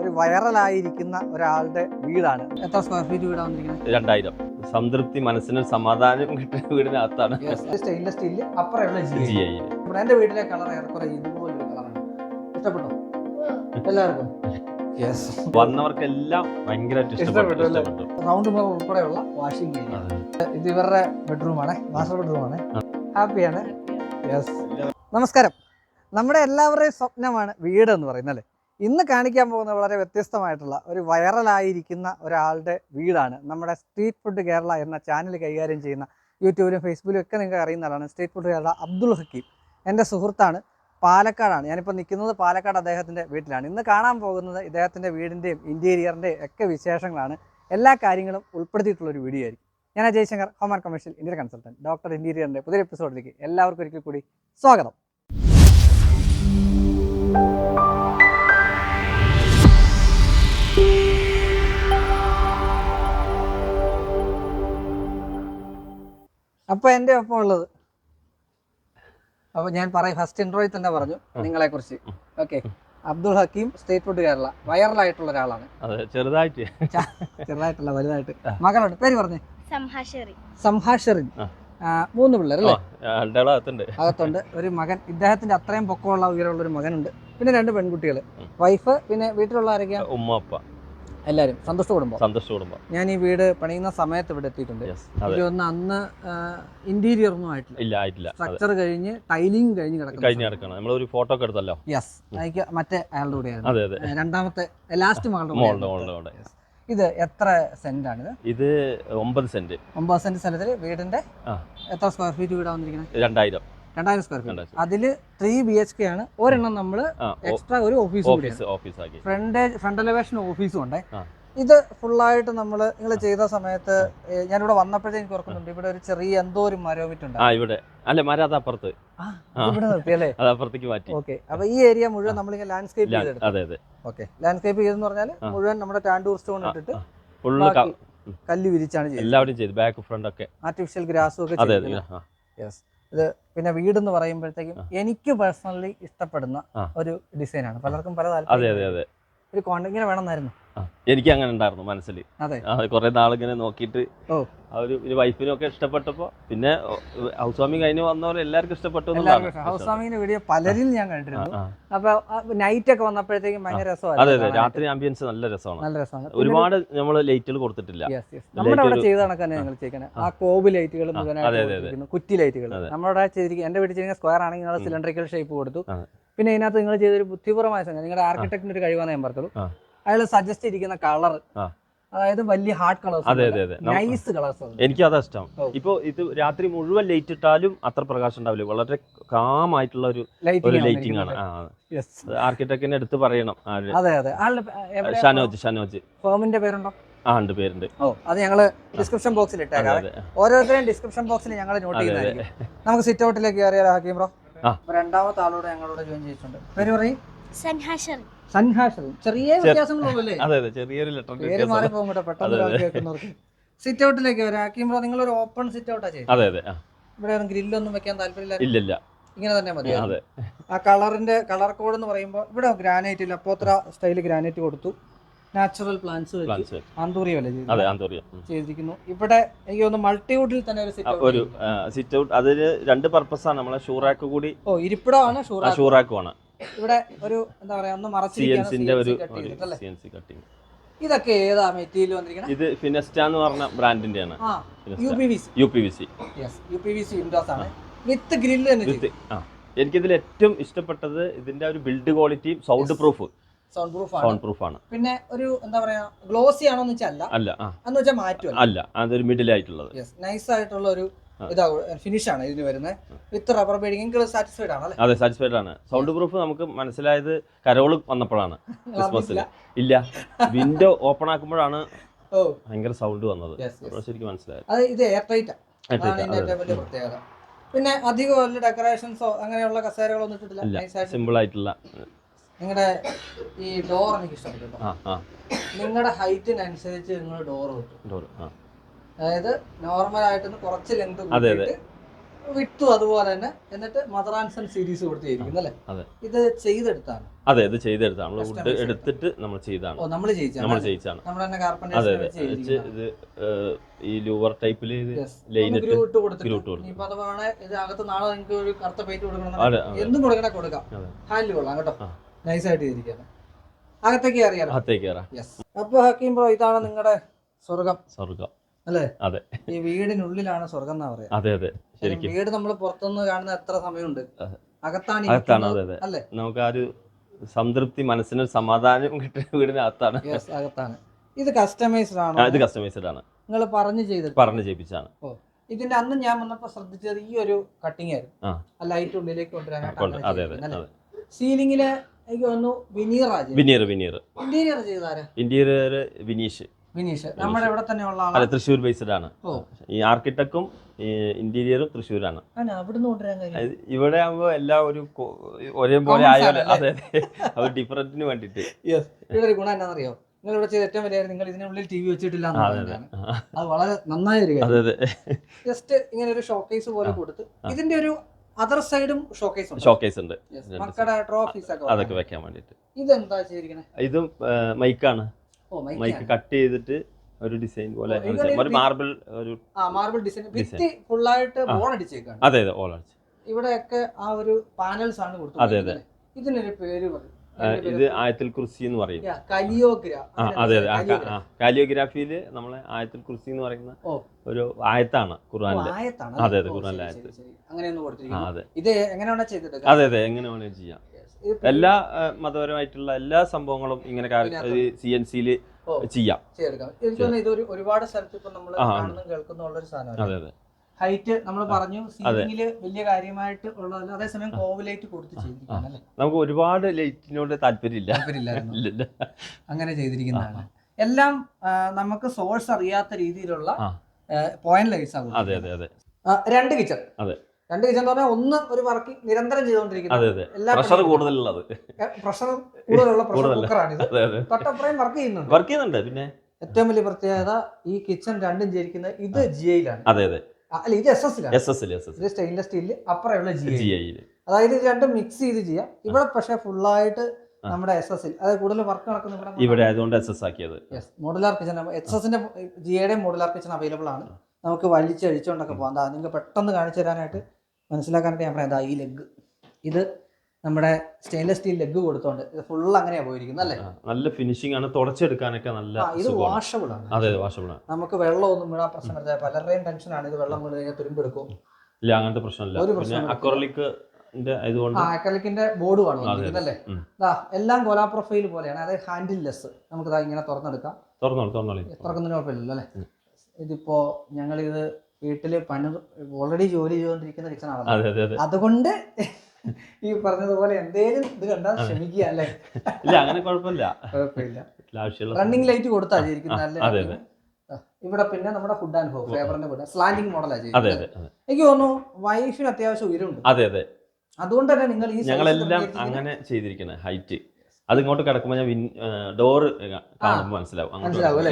ഒരു വൈറലായിരിക്കുന്ന ഒരാളുടെ വീടാണ്. എത്ര സ്ക്വയർ ഫീറ്റ് വീടാണ്? 2000. സംതൃപ്തി, മനസ്സിന് സമാധാനം കിട്ടുന്ന വീടിനകത്താണ്. സ്റ്റെയിൻലെസ് സ്റ്റീലിൽ അപ്പുറമുള്ള എന്റെ വീട്ടിലെ കളർ ഏറെക്കുറെ ഇതുപോലൊരു കളറാണ്. ഇഷ്ടപ്പെട്ടോ എല്ലാവർക്കും? വന്നവർക്കെല്ലാം ഭയങ്കരമായിട്ട് ഇഷ്ടപ്പെട്ടു. റൗണ്ട് മിറർ ഉൾപ്പെടെയുള്ള വാഷിംഗ് ഏരിയ. ഇത് ഇവരുടെ ബെഡ്റൂമാണ്, മാസ്റ്റർ ബെഡ്റൂമാണ്. ഹാപ്പിയാണ്? യെസ്. നമസ്കാരം. നമ്മുടെ എല്ലാവരുടെയും സ്വപ്നമാണ് വീട് എന്ന് പറയുന്നത് അല്ലേ? ഇന്ന് കാണിക്കാൻ പോകുന്ന വളരെ വ്യത്യസ്തമായിട്ടുള്ള ഒരു വൈറലായിരിക്കുന്ന ഒരാളുടെ വീടാണ്. നമ്മുടെ സ്ട്രീറ്റ് ഫുഡ് കേരള എന്ന ചാനൽ കൈകാര്യം ചെയ്യുന്ന യൂട്യൂബിലും ഫേസ്ബുക്കിലും ഒക്കെ നിങ്ങൾക്ക് അറിയുന്ന ആളാണ് സ്ട്രീറ്റ് ഫുഡ് കേരള അബ്ദുൾ ഹക്കീം. എൻ്റെ സുഹൃത്താണ്, പാലക്കാടാണ്. ഞാനിപ്പോൾ നിൽക്കുന്നത് പാലക്കാട് അദ്ദേഹത്തിൻ്റെ വീട്ടിലാണ്. ഇന്ന് കാണാൻ പോകുന്നത് ഇദ്ദേഹത്തിൻ്റെ വീടിൻ്റെയും ഇൻറ്റീരിയറിൻ്റെയും ഒക്കെ വിശേഷങ്ങളാണ്. എല്ലാ കാര്യങ്ങളും ഉൾപ്പെടുത്തിയിട്ടുള്ളൊരു വീഡിയോ ആയിരിക്കും. ഞാൻ Ajay Shankar, home and commercial Indian consultant, doctor ഇൻറ്റീരിയറിൻ്റെ പുതിയ എപ്പിസോഡിലേക്ക് എല്ലാവർക്കും ഒരിക്കൽ കൂടി സ്വാഗതം. അപ്പോൾ എൻ്റെ ഒപ്പം ഉള്ളത്, അപ്പോൾ ഞാൻ പറയും ഫസ്റ്റ് ഇൻട്രോയിൽ തന്നെ പറഞ്ഞു നിങ്ങളെക്കുറിച്ച്. Okay, Abdul Hakeem, street food Kerala, വൈറലായിട്ടുള്ള ഒരാളാണ്. ചെറുതായിട്ടല്ല, വലുതായിട്ട്. മകളുണ്ട്, പേര് പറഞ്ഞേ? സംഹാഷറിൻ. 3 പിള്ളേർ അല്ലേ? അകത്തുണ്ട്. ഒരു മകൻ, ഇദ്ദേഹത്തിന്റെ അത്രയും പൊക്കമുള്ള ഉയരമുള്ള ഒരു മകനുണ്ട്. പിന്നെ 2 പെൺകുട്ടികൾ, വൈഫ്. പിന്നെ വീട്ടിലുള്ള ആരൊക്കെയാ? ഉമ്മ, അപ്പ, എല്ലാവരും. സന്തോഷ കുടുംബം. ഞാൻ ഈ വീട് പണിയുന്ന സമയത്ത് ഇവിടെ എത്തിയിട്ടുണ്ട്. എനിക്കൊന്ന് അന്ന് ഇന്റീരിയർ ഒന്നും ആയിട്ടില്ല. സ്ട്രക്ചർ കഴിഞ്ഞ് ടൈലിംഗ് കഴിഞ്ഞ് കിടക്കണം. നമ്മളൊരു ഫോട്ടോ ഒക്കെ എടുത്തല്ലോ. യെസ്, എനിക്ക് മറ്റേ അയാളുടെ കൂടെയായിരുന്നു. രണ്ടാമത്തെ ലാസ്റ്റ് മകളുടെ. ഇത് എത്ര സെന്റ് ആണ്? ഇത് 9 സെന്റ്. 9 സെന്റ് സ്ഥലത്തിൽ വീടിന്റെ എത്ര സ്ക്വയർ ഫീറ്റ് വീടാ വന്നിരിക്കുന്നത്? 2000 സ്ക്വയർ ഫീറ്റ്. അതില് 3 BHK ആണ്. ഒരെണ്ണം നമ്മള് എക്സ്ട്രാ ഒരു ഓഫീസ്, ഫ്രണ്ട് എലിവേഷൻ ഓഫീസും ഉണ്ട്. ഇത് ഫുള്ളായിട്ട് നമ്മള് നിങ്ങൾ ചെയ്ത സമയത്ത് ഞാനിവിടെ വന്നപ്പോഴേ എനിക്ക് ഓർക്കുന്നുണ്ട്, ഇവിടെ ഒരു ചെറിയ എന്തോ ഒരു മരവിട്ടുണ്ട്. ഓക്കെ, അപ്പൊ ഈ ഏരിയ മുഴുവൻ നമ്മളിങ്ങനെ ലാൻഡ്സ്കേപ്പ് ചെയ്തെടുത്തു. ഓക്കെ, ലാൻഡ്സ്കേപ്പ് ചെയ്തെന്ന് പറഞ്ഞാൽ മുഴുവൻ നമ്മുടെ ടാൻഡൂർ സ്റ്റോൺ ഇട്ടിട്ട് കല്ല് വിരിച്ചാണ് ചെയ്തത്. ആർട്ടിഫിഷ്യൽ ഗ്രാസും ഒക്കെ ചെയ്തത്. യെസ്. ഇത് പിന്നെ വീടെന്ന് പറയുമ്പോഴത്തേക്കും എനിക്ക് പേഴ്സണലി ഇഷ്ടപ്പെടുന്ന ഒരു ഡിസൈനാണ്. പലർക്കും പല താല്പര്യം. ഒരു കോണ്ടിങ്ങനെ വേണമെന്നായിരുന്നു. എനിക്ക് അങ്ങനെ ഉണ്ടായിരുന്നു മനസ്സിൽ. കുറെ നാളിങ്ങനെ നോക്കിയിട്ട് ഒരു വൈഫിനൊക്കെ ഇഷ്ടപ്പെട്ടപ്പോ, പിന്നെ ഹൗസ് വാമിങ് കഴിഞ്ഞ് വന്നവർ എല്ലാവർക്കും ഇഷ്ടപ്പെട്ടു. ഹൗസ് വാമിങ്ങിന്റെ വീഡിയോ പലരിൽ ഞാൻ കണ്ടിരുന്നു. അപ്പൊ നൈറ്റ് ഒക്കെ വന്നപ്പോഴത്തേക്കും ഭയങ്കര രസമാണ്. അതെ, രാത്രി ആംബിയൻസ് നല്ല രസമാണ്. ഒരുപാട് നമ്മൾ ലൈറ്റുകൾ കൊടുത്തിട്ടില്ല. നമ്മുടെ അവിടെ ചെയ്ത കണക്കാണ് ഞങ്ങൾ ചെയ്യുന്നത്. ആ കോബ് ലൈറ്റുകൾ മുഴുവനായിട്ട്, കുറ്റി ലൈറ്റുകൾ നമ്മുടെ ചെയ്തിരിക്കും. എന്റെ വീട്ടിൽ ചെയ്യുന്ന സ്ക്വയർ ആണെങ്കിൽ നിങ്ങൾ സിലിണ്ടറിക്കൽ ഷേപ്പ് കൊടുത്തു. പിന്നെ ഇതിനകത്ത് നിങ്ങൾ ചെയ്തൊരു ബുദ്ധിപരമായ സംഗതി, നിങ്ങളുടെ ആർക്കിടെക്ടിന്റെ ഒരു കഴിവാണ് ഞാൻ പറഞ്ഞത്. അയാൾ സജസ്റ്റ് ചെയ്തിരിക്കുന്ന കളർ, അതായത് വലിയ ഹാർഡ് കളേഴ്സ്, നൈസ് കളേഴ്സ്. എനിക്ക് അതാ ഇഷ്ടം. ഇപ്പൊ ഇത് രാത്രി മുഴുവൻ ലൈറ്റ് ഇട്ടാലും അത്ര പ്രകാശം ഉണ്ടാവില്ല. വളരെ കാം ആയിട്ടുള്ള ഒരു ലൈറ്റിംഗ് ആണ്. ആർക്കിടെക്ടിനെ എടുത്ത് പറയണം. ഷനോജ്. ഫേമിന്റെ പേരുണ്ടോ? ഉണ്ട്, പേരുണ്ട്. അത് ഞങ്ങള് ഡിസ്ക്രിപ്ഷൻ ബോക്സിൽ ഇട്ടേക്കാം. ഓരോരുത്തരെയും ഡിസ്ക്രിപ്ഷൻ ബോക്സിൽ ഞങ്ങൾ നോട്ട് ചെയ്യുന്നതായിരിക്കും. നമുക്ക് സിറ്റ് ഔട്ടിലേക്ക് കയറിയാലോ ഹക്കീം ബ്രോ? രണ്ടാമത്തെ ആളോട് ഞങ്ങളോട് ജോയിൻ ചെയ്തിട്ടുണ്ട്. പേര് പറയും? സൻഹാഷറിൻ. ചെറിയ വ്യത്യാസങ്ങളുള്ളൂ. ചെറിയൊരു പേര് മാറി പോകും പെട്ടെന്ന് കേൾക്കുന്നവർക്ക്. സിറ്റ് ഔട്ടിലേക്ക് വരാം. ഹക്കീം ബ്രോ, നിങ്ങളൊരു ഓപ്പൺ സിറ്റ് ഔട്ടാ ചെയ്യുന്നത്. ഇവിടെ ഗ്രില്ലൊന്നും വെക്കാൻ താല്പര്യമില്ല? ഇങ്ങനെ തന്നെ മതി. ആ കളർ കോഡ് എന്ന് പറയുമ്പോൾ ഇവിടെ ഗ്രാനൈറ്റ് ഇല്ല, അപ്പോത്ര സ്റ്റൈല് ഗ്രാനൈറ്റ് കൊടുത്തു. നാച്ചുറൽ പ്ലാന്റ്സ് ചെയ്തിരിക്കുന്നു. ഇവിടെ എനിക്ക് തോന്നുന്നു മൾട്ടിവുഡിൽ തന്നെ ഒരു സിറ്റ് ഔട്ട്. അതിന് 2 പർപ്പസാണ്. നമ്മളെ ഷൂറാക്ക് കൂടി ഇരിപ്പിടമാണ്, ഷൂറാക്കുമാണ്. ഇവിടെ ഒരു എന്താ പറയാ, ഒന്ന് മറച്ചിരിക്കുകയാണ്. ഇതൊക്കെ ഏതാ മെറ്റീരിയൽ വന്നിരിക്കുന്നത്? ഇത് ഫിനസ്റ്റ എന്ന് പറഞ്ഞ ബ്രാൻഡിന്റെ ആണ്. UPVC വിൻഡോസ് ആണ്, വിത്ത് ഗ്രില്ല് തന്നെ. എനിക്കിതിൽ ഏറ്റവും ഇഷ്ടപ്പെട്ടത് ഇതിന്റെ ഒരു ബിൽഡ് ക്വാളിറ്റിയും സൗണ്ട് പ്രൂഫ് ആണ്. പിന്നെ ഒരു എന്താ പറയാ, ഗ്ലോസി ആണോ എന്ന് വെച്ചാൽ അല്ല, മാറ്റും അല്ല, അതൊരു മിഡിൽ ആയിട്ടുള്ളത് നൈസ് ആയിട്ടുള്ള ഒരു ഫിനിഷ് ആണ് ഇതിന് വരുന്നത്. വിത്ത് റബ്ബർ ബീഡിംഗ്. സാറ്റിസ്ഫൈഡ് ആണ്? അതെ, സാറ്റിസ്ഫൈഡ് ആണ്. സൗണ്ട് പ്രൂഫ് നമുക്ക് മനസ്സിലായത് കരോള് വന്നപ്പോഴാണ്. ക്രിസ്മസിൽ ഇല്ല, വിൻഡോ ഓപ്പൺ ആക്കുമ്പോഴാണ് ഭയങ്കര സൗണ്ട് വന്നത്. ശരിക്കും മനസ്സിലായത്. ഇത് എയർ ടൈറ്റ് ആണ് വലിയ പ്രത്യേകത. പിന്നെ അധികം വലിയ ഡെക്കറേഷൻസോ അങ്ങനെയുള്ള കസേരകളൊന്നും ഇട്ടിട്ടില്ല. സിമ്പിൾ ആയിട്ടുള്ള. നിങ്ങളുടെ ഈ ഡോർ എനിക്ക് ഇഷ്ടപ്പെട്ടു. നിങ്ങളുടെ ഹൈറ്റിനനുസരിച്ച് നിങ്ങൾ ഡോർ കിട്ടും. അതായത് നോർമൽ ആയിട്ട് കുറച്ച് ലെങ്ത് വിട്ടും അതുപോലെ തന്നെ എന്നിട്ട് മദർ ആൻഡ് സൺ സീരീസ് കൊടുത്തിരിക്കുന്നു അല്ലേ? അതെ. ഇത് ചെയ്തെടുത്താണ്. അതെ, ഇത് ചെയ്തെടുത്താണ്. നമ്മൾ വുഡ് എടുത്തിട്ട് നമ്മൾ ചെയ്താണ്. നമ്മൾ ചെയ്യിച്ചാണ്. നമ്മൾ തന്നെ കാർപ്പന്റേഴ്സ് ഇത് ഈ ലൂവർ ടൈപ്പിൽ ലൈൻ ഇട്ട് കൊടുത്തിട്ട് ഇപ്പൊ അതാണ് ഇത് അകത്ത് നാളെ നിങ്ങൾക്ക് ഒരു കറുത്ത പെയിന്റ് കൊടുക്കണം, എന്തും കൊടുക്കണേ കൊടുക്കാം. ഹാൻഡിൽ കൊള്ളാം കേട്ടോ, നൈസായിട്ട് ചെയ്തിരിക്കുകയാണ്. അകത്തേക്ക് അറിയാം. അപ്പൊ ഹക്കീം ബ്രോ, ഇതാണ് നിങ്ങളുടെ സ്വർഗം അല്ലേ? അതെ, ഈ വീടിനുള്ളിലാണ് സ്വർഗം എന്നാ പറയാ. അതെ അതെ, ശരിക്കും വീട് നമ്മൾ പുറത്തുനിന്ന് കാണുന്ന എത്ര സമയമുണ്ട്, അകത്താണ് അല്ലേ? നമുക്ക് ആ ഒരു സംതൃപ്തി, മനസ്സിന് സമാധാനം കിട്ടുന്ന വീടിനകത്താണ്. അകത്താണ്. ഇത് കസ്റ്റമൈസ്ഡ് ആണ്. ഇത് കസ്റ്റമൈസ്ഡ് ആണ്. നിങ്ങൾ പറഞ്ഞു ചെയ്യിപ്പിച്ചാണ്. ഓ, ഇതിന്റെ അന്ന് ഞാൻ വന്നപ്പോ ശ്രദ്ധിച്ചത് ഈ ഒരു കട്ടിങ് ആയിരുന്നു. ആ ലൈറ്റ് ഉള്ളിലേക്ക് കൊണ്ടുവരാനായിട്ട്. സീലിംഗില് എനിക്ക് തോന്നുന്നു വിനീർ ഇന്റീരിയർ ചെയ്താരാ? ഇന്റീരിയർ വിനീഷ്. നമ്മുടെ ഇവിടെ തന്നെ ഉള്ള ആളാണ്. തൃശ്ശൂർ ബേസ്ഡ് ആണ്. ഈ ആർക്കിടെക്റ്റും ഇന്റീരിയറും തൃശ്ശൂരാണ്. ഇവിടെ ആകുമ്പോ എല്ലാം ഒരേപോലെ ആയാലും അതെ അത് ഡിഫറന്റിന് വേണ്ടിട്ട്. ഇവിടെ ഒരു ഗുണം എന്താണെന്നറിയോ? നിങ്ങൾ ഇവിടെ ചെയ്ത ഏറ്റവും വലിയ നിങ്ങൾ ഇതിനുള്ളിൽ ടി വി വെച്ചിട്ടില്ല. അത് വളരെ നന്നായ ഒരു കാര്യം. ജസ്റ്റ് ഇങ്ങനെ ഒരു ഷോക്കേസ് പോലെ കൊടുത്ത് ഇതിന്റെ ഒരു അതർ സൈഡും ഷോക്കേസ് ഉണ്ട്. മക്കളുടെ ട്രോഫീസ് അതൊക്കെ വെക്കാൻ വേണ്ടിട്ട്. ഇതെന്താ ചെയ്തിരിക്കണേ? ഇതും മൈക്കാണ്. മൈക്ക് കട്ട് ചെയ്തിട്ട് ഒരു ഡിസൈൻ പോലെ മാർബിൾ ഡിസൈൻ ഫുൾ ആയിട്ട് ബോൺ അടിച്ചേക്കാണ്. അതെ അതെ, ഓൾ അടിച്ചു. ഇവിടെയൊക്കെ ആ ഒരു പാനൽസ് ആണ് കൊടുത്തത്. അതെ അതെ. ഇതിനൊരു പേര് പറയും. ഇത് ആയത്തുൽ കുർസി എന്ന് പറയും. അതെ അതെ, കാലിയോഗ്രാഫിയില് നമ്മളെ ആയത്തുൽ കുർസി എന്ന് പറയുന്ന ഒരു ആയത്താണ് ഖുർആനിലെ. അതെ അതെ, ഖുർആനിലെ ആയത്ത്. അതെ അതെ, എങ്ങനെ വേണമെങ്കിലും ചെയ്യാം. എല്ലാ മതപരമായിട്ടുള്ള എല്ലാ സംഭവങ്ങളും ഇങ്ങനെ CNC ചെയ്യാം. ഒരുപാട് സ്ഥലത്ത് ഇപ്പൊ നമ്മൾ കേൾക്കുന്ന സാധനം. അതെ അതെ. ഹൈറ്റ് നമ്മൾ പറഞ്ഞു, സീലിംഗില് വലിയ കാര്യമായിട്ട് ഉള്ളതല്ല. അതേസമയം കോവ് ലൈറ്റ് കൊടുത്ത് ചെയ്തിരിക്കുകയാണ്. നമുക്ക് ഒരുപാട് ലൈറ്റിനോട് താല്പര്യമില്ല. അങ്ങനെ ചെയ്തിരിക്കുന്നതാണ്. എല്ലാം നമുക്ക് സോഴ്സ് അറിയാത്ത രീതിയിലുള്ള പോയിന്റ് ലൈറ്റ്സ് ആണ്. അതെ അതെ അതെ. രണ്ട് കിച്ചൺ എന്ന് പറഞ്ഞാൽ ഒന്ന് ഒരു വർക്ക് നിരന്തരം ചെയ്തുകൊണ്ടിരിക്കുന്നത്. പ്രഷർ കൂടുതലുള്ള കുക്കറാണിത്. തൊട്ടപ്പുറം വർക്ക് ചെയ്യുന്നുണ്ട്. പിന്നെ ഏറ്റവും വലിയ പ്രത്യേകത ഈ കിച്ചൺ രണ്ടും ചെയ്തിരിക്കുന്നത് ഇത് GI-ലാണ്. അതെ അതെ, അല്ല ഇത് SS-ലാണ്. ഇത് സ്റ്റെയിൻലെസ് സ്റ്റീലിൽ, അപ്പുറമുള്ള GI. അതായത് ഇത് രണ്ടും മിക്സ് ചെയ്ത് ചെയ്യാം. ഇവിടെ പക്ഷേ ഫുള്ളായിട്ട് നമ്മുടെ SS-ൽ അത് കൂടുതൽ വർക്ക് നടക്കുന്ന ഇവിടെ ആയതുകൊണ്ട് SS ആക്കിയത്. മോഡുലാർ കിച്ചൺ SS-ന്റെ GI-യുടെ മോഡുലാർ കിച്ചൺ അവൈലബിൾ ആണ്. നമുക്ക് വലിച്ചഴിച്ചുകൊണ്ടൊക്കെ പോകാം. എന്താ നിങ്ങൾക്ക് പെട്ടെന്ന് കാണിച്ചു തരാനായിട്ട് മനസ്സിലാക്കാനായിട്ട് ഞാൻ പറയാം. ഈ ലെഗ്, ഇത് നമ്മുടെ സ്റ്റെയിൻലെസ് സ്റ്റീൽ ലെഗ് കൊടുത്തോണ്ട് ഇത് ഫുൾ അങ്ങനെയാ പോയിരിക്കുന്നത് അല്ലേ? നല്ല ഫിനിഷിംഗ് ആണ്, തുടച്ചെടുക്കാനൊക്കെ നല്ല. ഇത് വാഷബിൾ ആണ്. അതെ, വാഷബിൾ ആണ്. നമുക്ക് വെള്ളമൊന്നും വീഴാൻ പ്രശ്നം വരില്ല. പലരുടെയും ടെൻഷനാണ് ഇത് വെള്ളം വീണ് കഴിഞ്ഞാൽ തുരുമ്പെടുക്കും. ഇല്ല, അങ്ങനത്തെ പ്രശ്നമില്ല. പിന്നെ അക്രലിക്കിന്റെ ബോർഡ് കാണും അല്ലേ? എല്ലാം ഗോലാ പ്രൊഫൈൽ പോലെയാണ്. അത് ഹാൻഡിൽ ലെസ്. നമുക്ക് ഇങ്ങനെ തുറന്നെടുക്കാം. തുറക്കുന്നതിന് കുഴപ്പമില്ലല്ലോ അല്ലേ? ഇതിപ്പോ ഞങ്ങളിത് വീട്ടില് ഓൾറെഡി ജോലി ചെയ്തുകൊണ്ടിരിക്കുന്ന കിച്ചണാണ്. അതുകൊണ്ട് ഈ പറഞ്ഞതുപോലെ എന്തേലും ഇത് കണ്ടാൽ ക്ഷമിക്കുക അല്ലേ? ഇല്ല, അങ്ങനെ കുഴപ്പമില്ല. റണ്ണിങ് ലൈറ്റ് കൊടുത്താ ചെയ്തിരിക്കുന്നത്. ഇവിടെ പിന്നെ നമ്മുടെ ഫുഡ് ആൻഡ് ഹോം ഫേവറിന്റെ കൂടെ സ്ലാൻഡിങ് മോഡലാണ് ചെയ്യുന്നത്. എനിക്ക് തോന്നുന്നു വൈഫിന് അത്യാവശ്യം ഉയരമുണ്ട്. അതെ അതെ, അതുകൊണ്ട് തന്നെ നിങ്ങൾ ഞങ്ങളെല്ലാം അങ്ങനെ ചെയ്തിരിക്കുന്നത്. ഹൈറ്റ് അത് ഇങ്ങോട്ട് കിടക്കുമ്പോൾ ഞാൻ ഡോറ് കാണുമ്പോൾ മനസ്സിലാവും.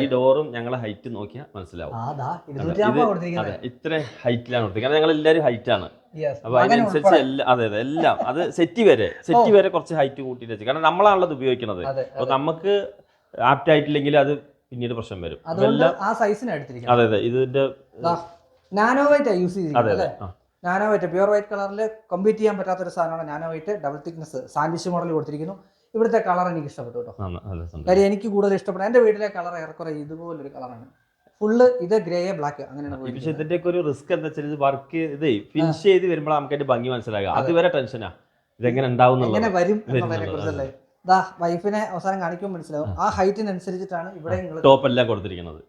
ഈ ഡോറും ഞങ്ങളെ ഹൈറ്റ് നോക്കിയാൽ മനസ്സിലാവും. അതെ, ഇത്ര ഹൈറ്റിലാണ് കൊടുത്തിരിക്കുന്നത്. ഞങ്ങൾ എല്ലാവരും ഹൈറ്റ് ആണ്. അപ്പൊ അതിനനുസരിച്ച് അതെ അതെ, എല്ലാം അത് സെറ്റി വരെ കുറച്ച് ഹൈറ്റ് കൂട്ടിയിട്ട് വെച്ചു. കാരണം നമ്മളാണല്ലോ ഇത് ഉപയോഗിക്കുന്നത്. അപ്പൊ നമുക്ക് ആപ്റ്റ് ആയിട്ടില്ലെങ്കിൽ അത് പിന്നീട് പ്രശ്നം വരും. അതെ അതെ, ഇതിന്റെ നാനോ വൈറ്റ് യൂസ് ചെയ്തിരിക്കുന്നത്. നാനോ വൈറ്റ് പ്യൂർ വൈറ്റ് കളറിൽ കമ്പീറ്റ് ചെയ്യാൻ പറ്റാത്തൊരു സാധനമാണ് nano white. Double thickness sandwich model കൊടുത്തിരിക്കുന്നു. ഇവിടുത്തെ കളർ എനിക്ക് ഇഷ്ടപ്പെട്ടു കേട്ടോ. കാര്യം എനിക്ക് കൂടുതൽ ഇഷ്ടപ്പെട്ടു. എൻ്റെ വീട്ടിലെ കളർ ഏറെക്കുറെ ഇതുപോലൊരു കളറാണ്. ഫുള്ള് ഇത് ഗ്രേ ബ്ലാക്ക് അങ്ങനെയാണ്. പക്ഷേ ഇതിന്റെ ഒരു റിസ്ക് എന്താ വെച്ചാൽ ഇത് വർക്ക് ഫിനിഷ് ചെയ്ത് വരുമ്പോൾ നമുക്ക് അതിന്റെ ഭംഗി മനസ്സിലാക്കുക. അതുവരെ ടെൻഷനാ ഇതെങ്ങനെ ഉണ്ടാവും, എങ്ങനെ വരും എന്നുള്ളതിനെ കുറിച്ചല്ലേ. വൈഫിനെ അവസാനം കാണിക്കുമ്പോൾ മനസ്സിലാവും. ആ ഹൈറ്റിനനുസരിച്ചിട്ടാണ് ഇവിടെ ടോപ്പ് എല്ലാം കൊടുത്തിരിക്കുന്നത്.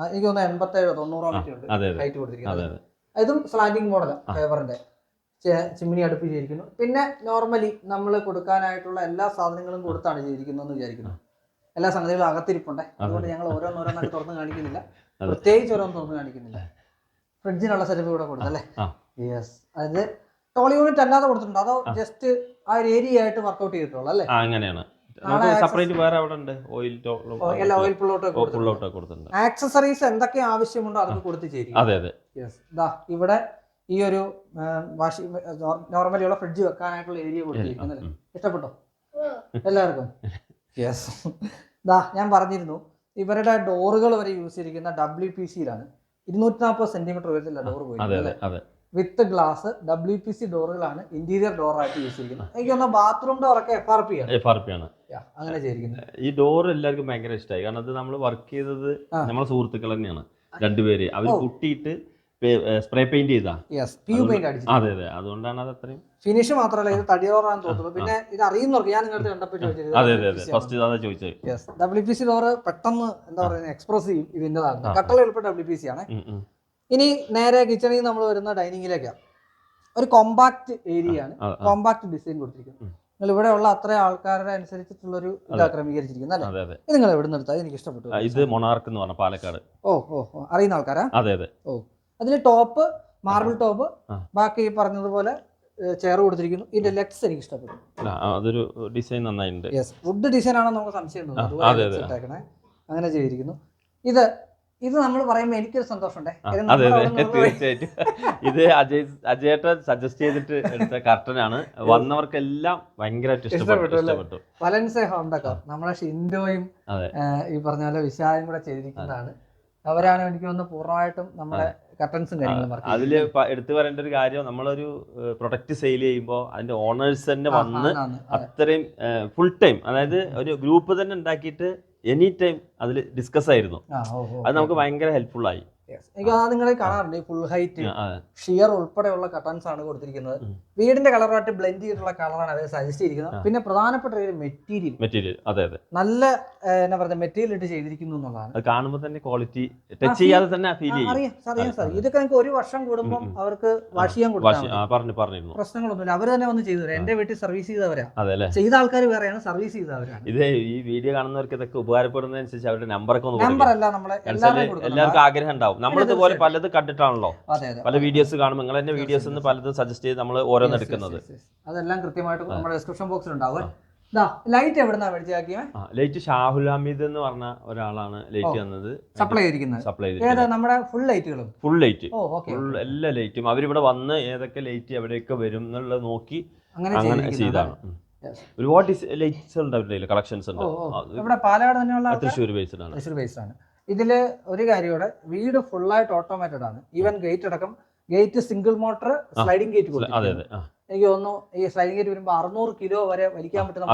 എനിക്ക് തോന്നുന്നു 87-90 ഹൈറ്റ് കൊടുത്തിരിക്കുന്നത്. ഇതും സ്ലാൻഡിങ് മോഡലാണ് ഫേവറിന്റെ. ചിമ്മിനി അടുപ്പ് ചെയ്തിരിക്കുന്നു. പിന്നെ നോർമലി നമ്മൾ കൊടുക്കാനായിട്ടുള്ള എല്ലാ സാധനങ്ങളും കൊടുത്താണ് ചെയ്തിരിക്കുന്നതെന്ന് വിചാരിക്കുന്നു. എല്ലാ സംഗതികളും അകത്തിരിപ്പുണ്ടേ. അതുകൊണ്ട് ഞങ്ങൾ ഓരോന്നോരോന്നൊക്കെ തുറന്ന് കാണിക്കുന്നില്ല. പ്രത്യേകിച്ച് ഓരോന്ന് തുറന്ന് കാണിക്കുന്നില്ല. ഫ്രിഡ്ജിനുള്ള സെറ്റപ്പ് ഇവിടെ കൊടുത്തല്ലേ? യെസ്. അത് ടോൾ യൂണിറ്റ് അല്ലാതെ കൊടുത്തിട്ടുണ്ട്. അതോ ജസ്റ്റ് ആ ഒരു ഏരിയ ആയിട്ട് വർക്ക്ഔട്ട് ചെയ്തിട്ടുള്ളൂ അല്ലേ? അങ്ങനെയാണ്. സെപ്പറേറ്റ് വേറെ അവിടെ ഉണ്ട്. ഓയിൽ പുള്ളൗട്ട് കൊടുത്തിട്ടുണ്ട്. ആക്സസറീസ് എന്തൊക്കെ ആവശ്യമുണ്ടോ അതൊക്കെ കൊടുത്ത് ചെയ്യും. അതെ അതെ. യെസ്. ഇവിടെ ഈ ഒരു വാഷിംഗ് നോർമലി ഉള്ള ഫ്രിഡ്ജ് വെക്കാനായിട്ടുള്ള ഏരിയ കൊടുത്തിരിക്കുന്നത്. ഇഷ്ടപ്പെട്ടോ എല്ലാവർക്കും? യെസ്. ഞാൻ പറഞ്ഞിരുന്നു ഇവരുടെ ഡോറുകൾ വരെ യൂസ് ചെയ്തിരിക്കുന്ന WPC-യിലാണ്. 240 സെന്റിമീറ്റർ ഉയരത്തില്ല ഡോർ പോയി വിത്ത് ഗ്ലാസ് WPC ഡോറുകളാണ് ഇന്റീരിയർ ഡോറായിട്ട് യൂസ് ചെയ്തിരിക്കുന്നത്. എനിക്ക് തോന്നുന്നു ബാത്റൂം ഡോറൊക്കെ FRP ആണ്. അങ്ങനെ ചെയ്തിരിക്കുന്നത്. ഈ ഡോർ എല്ലാവർക്കും ഭയങ്കര ഇഷ്ടമായി. കാരണം അത് നമ്മൾ വർക്ക് ചെയ്തത് നമ്മളെ സുഹൃത്തുക്കൾ തന്നെയാണ് രണ്ടുപേര്. അവർ കുട്ടിയിട്ട് സ്പ്രേ പെയിന്റ് ചെയ്താ. അതെ അതെ, അതുകൊണ്ടാണ് അത് അത്രയും ഫിനിഷ് മാത്രമല്ല ഇത് തടിയോറാന്ന് തോന്നുന്നു. പിന്നെ ഇത് അറിയുന്നവർക്ക് ഞാൻ നിങ്ങളുടെ കണ്ടപ്പോൾ ചോദിച്ചത് WPC ഡോർ പെട്ടെന്ന് എന്താ പറയുക എക്സ്പ്രസീവ് ഇതിൻ്റെതാണ്. കട്ടള എളുപ്പം WPC ആണ്. ഇനി നേരെ കിച്ചണിൽ നമ്മൾ വരുന്ന ഡൈനിങ്ങിലേക്കാണ്. ഒരു കോമ്പാക്ട് ഏരിയ ആണ്, കോമ്പാക്ട് ഡിസൈൻ കൊടുത്തിരിക്കുന്നത്. നിങ്ങൾ ഇവിടെ ഉള്ള അത്ര ആൾക്കാരുടെ അനുസരിച്ചിട്ടുള്ളൊരു ഇതാ ക്രമീകരിച്ചിരിക്കുന്നത് അല്ലേ? ഇത് നിങ്ങൾ എവിടെ നിന്ന് എടുത്താൽ എനിക്ക് ഇഷ്ടപ്പെട്ടു. ഇത് മൊണാർക്ക് എന്ന് പറഞ്ഞ പാലക്കാട്. ഓ അറിയുന്ന ആൾക്കാരാ? അതെ അതെ. ഓ അതിൽ ടോപ്പ് മാർബിൾ ടോപ്പ്, ബാക്കി പറഞ്ഞതുപോലെ ചെയർ കൊടുത്തിരിക്കുന്നു. ഇതിന്റെ ലെഗ്സ് എനിക്ക് ഇഷ്ടപ്പെട്ടു. അതൊരു ഡിസൈൻ നന്നായിട്ടുണ്ട്. വുഡ് ഡിസൈൻ ആണെന്ന് നമുക്ക് സംശയം തോന്നുന്നു. അങ്ങനെ ചെയ്തിരിക്കുന്നു. ഇത് നമ്മൾ പറയുമ്പോൾ എനിക്കൊരു സന്തോഷമുണ്ടേ. അതെ അതെ തീർച്ചയായിട്ടും. ഇത് അജയേട്ടൻ സജസ്റ്റ് ചെയ്തിട്ട് എടുത്ത കർട്ടനാണ്. വന്നവർക്കെല്ലാം ഭയങ്കരമായിട്ട് ഇഷ്ടപ്പെട്ടു. വലൻസെ ഹോം ഡെക്കോർ നമ്മുടെ ഷിൻഡോയും ഈ പറഞ്ഞ പോലെ വിശാലും കൂടെ ചെയ്തിരിക്കുന്നതാണ്. അവരാണ് എനിക്ക് തോന്നുന്നു പൂർണ്ണമായിട്ടും നമ്മുടെ കർട്ടൻസും കാര്യങ്ങളും. അതില് എടുത്തു പറയേണ്ട ഒരു കാര്യം, നമ്മളൊരു പ്രൊഡക്റ്റ് സെയിൽ ചെയ്യുമ്പോൾ അതിന്റെ ഓണേഴ്സ് തന്നെ വന്ന് അത്രയും ഫുൾ ടൈം, അതായത് ഒരു ഗ്രൂപ്പ് തന്നെ ഉണ്ടാക്കിയിട്ട് എനി ടൈം അതിൽ ഡിസ്കസ് ആയിരുന്നു. അത് നമുക്ക് ഭയങ്കര ഹെൽപ്ഫുൾ ആയി. എനിക്ക് നിങ്ങൾ കാണാറുണ്ട് ഫുൾ ഹൈറ്റ് ഷിയർ ഉൾപ്പെടെയുള്ള കട്ടൻസ് ആണ് കൊടുത്തിരിക്കുന്നത്. വീടിന്റെ കളറുമായിട്ട് ബ്ലെൻഡ് ചെയ്തിട്ടുള്ള കളറാണ് അവർ സജസ്റ്റ് ചെയ്തിരിക്കുന്നത്. പിന്നെ പ്രധാനപ്പെട്ട ഒരു മെറ്റീരിയൽ അതെ അതെ നല്ല എന്താ പറയുക മെറ്റീരിയൽ ഇട്ട് ചെയ്തിരിക്കുന്നു എന്നുള്ളതാണ്. കാണുമ്പോൾ തന്നെ ക്വാളിറ്റി ടച്ച് ചെയ്യാതെ തന്നെ ഫീൽ ചെയ്യും. അറിയാം സാർ. ഇതൊക്കെ നിങ്ങൾക്ക് ഒരു വർഷം കൂടുമ്പോൾ അവർക്ക് വാഷ് ചെയ്യാൻ കൊടുത്താൽ പ്രശ്നങ്ങളൊന്നുമില്ല. അവർ തന്നെ വന്ന് ചെയ്തു തരാം. എന്റെ വീട്ടിൽ സർവീസ് ചെയ്തവരാ, ചെയ്ത ആൾക്കാർ വേറെയാണ്, സർവീസ് ചെയ്തവരാണ്. ഇത് ഈ വീഡിയോ കാണുന്നവർക്ക് ഇതൊക്കെ ഉപകാരപ്പെടുന്നതനുസരിച്ച് അവരുടെ നമ്പറൊക്കെ നമ്പറല്ല നമ്മളെ എല്ലാവർക്കും ആഗ്രഹം ഉണ്ടാവും. നമ്മളിതുപോലെ പലത് കണ്ടിട്ടാണല്ലോ, പല വീഡിയോസ് കാണുമ്പോൾ നിങ്ങൾ തന്നെ വീഡിയോസ് പലതും സജസ്റ്റ് ചെയ്ത് നമ്മൾ ഓരോന്ന് എടുക്കുന്നത്. അതെല്ലാം കൃത്യമായിട്ട് നമ്മുടെ ഡിസ്ക്രിപ്ഷൻ ബോക്സിൽ ഉണ്ടാവും. ലൈറ്റ് എവിടുന്നാ മേടിച്ചാക്കിയത്? ലൈറ്റ് ഷാഹുൽ ഹമീദ് എന്ന് പറഞ്ഞ ഒരാളാണ് ലൈറ്റ് തന്നത് സപ്ലൈ ചെയ്തിരിക്കുന്നത്. നമ്മുടെ ഫുൾ ലൈറ്റുകളും ഫുൾ ലൈറ്റ് എല്ലാ ലൈറ്റും അവരിവിടെ വന്ന് ഏതൊക്കെ ലൈറ്റ് എവിടെയൊക്കെ വരും എന്നുള്ളത് നോക്കി അങ്ങനെ ചെയ്താണ്. ഒരുപാട് ലൈറ്റ്സ് ഉണ്ട്, കളക്ഷൻസ് ഉണ്ട്. ഇവിടെ പാലക്കാട് തന്നെയുള്ള തൃശ്ശൂർ ബേസ്ഡ് ആണ്. ഇതില് ഒരു കാര്യം, വീട് ഫുള്ളായിട്ട് ഓട്ടോമാറ്റഡ് ആണ്. ഈവൻ ഗേറ്റ് അടക്കം, gate single motor sliding gate കൊടുക്കും. എനിക്ക് തോന്നുന്നു ഈ സ്ലൈഡിംഗ് ഗേറ്റ് വരുമ്പോൾ 600 കിലോ വരെ വലിക്കാൻ പറ്റുന്ന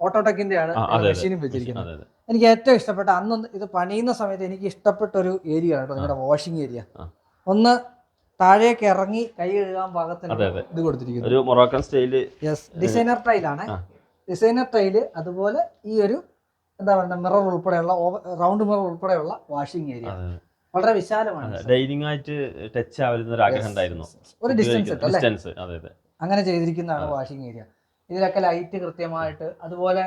ഓട്ടോടെക്കിന്റെ ആണ് മെഷീനും വെച്ചിരിക്കുന്നത്. എനിക്ക് ഏറ്റവും ഇഷ്ടപ്പെട്ട അന്ന് ഇത് പണിയുന്ന സമയത്ത് എനിക്ക് ഇഷ്ടപ്പെട്ട ഒരു ഏരിയ ആണ് നിങ്ങളുടെ വാഷിംഗ് ഏരിയ. ഒന്ന് താഴേക്ക് ഇറങ്ങി കൈ കഴുകാൻ പാകത്തിന് ഇത് കൊടുത്തിരിക്കുന്നു. ഡിസൈനർ ടൈലാണ്. ഡിസൈനർ ടൈല്, അതുപോലെ ഈ ഒരു എന്താ പറയുക മിറർ ഉൾപ്പെടെയുള്ള റൗണ്ട് മിറർ ഉൾപ്പെടെയുള്ള വാഷിംഗ് ഏരിയ വളരെ വിശാലമാണ്. ഡൈനിങ് ആയിട്ട് ടച്ച് ആവുന്ന ഒരു ആഗ്രഹം ഉണ്ടായിരുന്നു. ഒരു ഡിസ്റ്റൻസ് അങ്ങനെ ചെയ്തിരിക്കുന്നതാണ് വാഷിംഗ് ഏരിയ. ഇതിലൊക്കെ ലൈറ്റ് കൃത്യമായിട്ട്, അതുപോലെ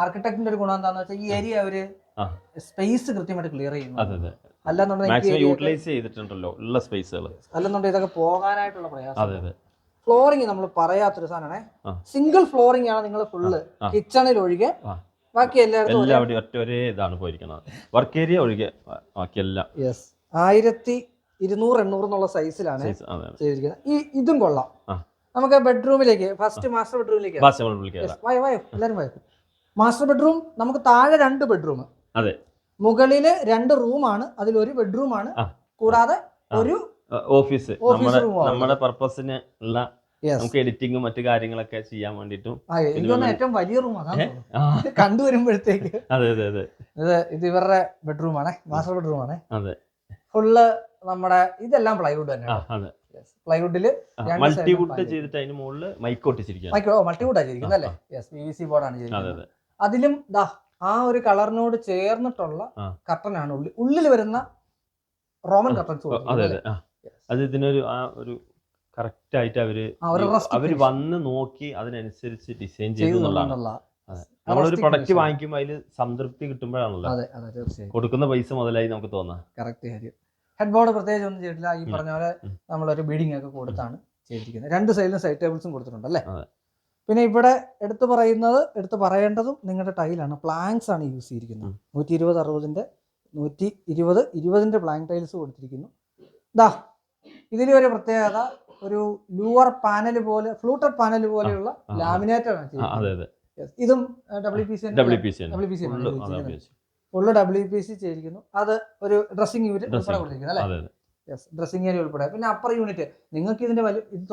ആർക്കിടെക്ടിന്റെ ഒരു ഗുണം എന്താണെന്ന് വെച്ചാൽ ഈ ഏരിയ അവര് സ്പേസ് കൃത്യമായിട്ട് ക്ലിയർ ചെയ്യുന്നു. അല്ലെന്നുണ്ടെങ്കിൽ ഇതൊക്കെ പോകാനായിട്ടുള്ള പ്രയാസം. ഫ്ലോറിംഗ് നമ്മൾ പറയാത്തൊരു സാധനമാണ്. സിംഗിൾ ഫ്ലോറിംഗ് ആണ് നിങ്ങൾ ഫുള്ള് കിച്ചണിൽ ഒഴികെ ബാക്കി എല്ലാവരും ഒരേ ഇതാണ് പോയിരിക്കുന്നത്. വർക്ക് ഏരിയ ഒഴികെ ബാക്കിയെല്ലാം 1200-800 എന്നുള്ള സൈസിലാണ് ചെയ്തിരിക്കുന്നത്. ഇതും കൊള്ളാം. നമുക്ക് ബെഡ്റൂമിലേക്ക് ഫസ്റ്റ് മാസ്റ്റർ ബെഡ്റൂമിലേക്ക് എല്ലാവരും മാസ്റ്റർ ബെഡ്റൂം. നമുക്ക് താഴെ 2 ബെഡ്റൂം, മുകളില് 2 റൂമാണ്, അതിലൊരു ബെഡ്റൂമാണ്, കൂടാതെ ഒരു ഓഫീസ് നമ്മുടെ പർപ്പസിന് ഉള്ള നമുക്ക് എഡിറ്റിംഗും മറ്റു കാര്യങ്ങളൊക്കെ ചെയ്യാൻ വേണ്ടിട്ടും ഏറ്റവും വലിയ റൂം അതാണ് കണ്ടുവരുമ്പോഴത്തേക്ക്. ഇത് ഇവരുടെ ബെഡ്റൂം ആണ്, മാസ്റ്റർ ബെഡ്റൂം ആണ്. ഫുള്ള് നമ്മുടെ ഇതെല്ലാം പ്ലൈവുഡ് തന്നെയാണ്. പ്ലൈവുഡില് മൾട്ടിവുഡ് ചെയ്തിട്ട് അതിന് മുകളിൽ മൈക്ക് ഒട്ടിച്ചിരിക്കുകയാണ്. മൾട്ടിവുഡാണ് ചെയ്തിരിക്കുന്നത് അല്ലേ? PVC ബോർഡാണ് ചെയ്തിരിക്കുന്നത്. അതിലും ആ ഒരു കളറിനോട് ചേർന്നിട്ടുള്ള കർട്ടനാണ് ഉള്ളിൽ വരുന്ന റോമൻ കർട്ടൻസ്. അത് ഇതിനൊരു ഒരു കറക്റ്റ് ആയിട്ട് അവര് വന്ന് നോക്കി അതിനനുസരിച്ച് ഡിസൈൻ ചെയ്തു എന്നുള്ളതാണ്. നമ്മളൊരു പ്രൊഡക്റ്റ് വാങ്ങിക്കുമ്പോൾ അതിൽ സംതൃപ്തി കിട്ടുമ്പോഴാണല്ലോ കൊടുക്കുന്ന പൈസ മുതലായി നമുക്ക് തോന്നാം. കറക്റ്റ് കാര്യം. ഹെഡ് ബോർഡ് പ്രത്യേകിച്ച് ഒന്നും ചെയ്തിട്ടില്ല. ഈ പറഞ്ഞ പോലെ നമ്മളൊരു ബീഡിംഗ് ഒക്കെ കൊടുത്താണ് ചെയ്തിരിക്കുന്നത്. 2 സൈഡിലും സൈഡ് ടേബിൾസും കൊടുത്തിട്ടുണ്ട് അല്ലേ? പിന്നെ ഇവിടെ എടുത്തു പറയേണ്ടതും നിങ്ങളുടെ ടൈലാണ്. പ്ലാങ്ക്സ് ആണ് യൂസ് ചെയ്തിരിക്കുന്നത്. 120-60-ന്റെ 120-20-ന്റെ പ്ലാങ്ക് ടൈൽസ് കൊടുത്തിരിക്കുന്നു. ദാ ഇതിലെ ഒരു പ്രത്യേകത, ഒരു ലൂവർ പാനൽ പോലെ, ഫ്ലൂട്ടഡ് പാനൽ പോലെയുള്ള ലാമിനേറ്റഡ് ആണ്. ഇതും WPC ഫുള്ള് WPC ചെയ്തിരിക്കുന്നു. അത് ഒരു ഡ്രസ്സിംഗ് യൂണിറ്റ് ഉൾപ്പെടെ കൊടുത്തിരിക്കുന്നു അല്ലേ? യെസ്, ഡ്രസ്സിംഗ് ഏരിയ ഉൾപ്പെടെ. പിന്നെ അപ്പർ യൂണിറ്റ്, നിങ്ങൾക്ക് ഇതിന്റെ ഇത്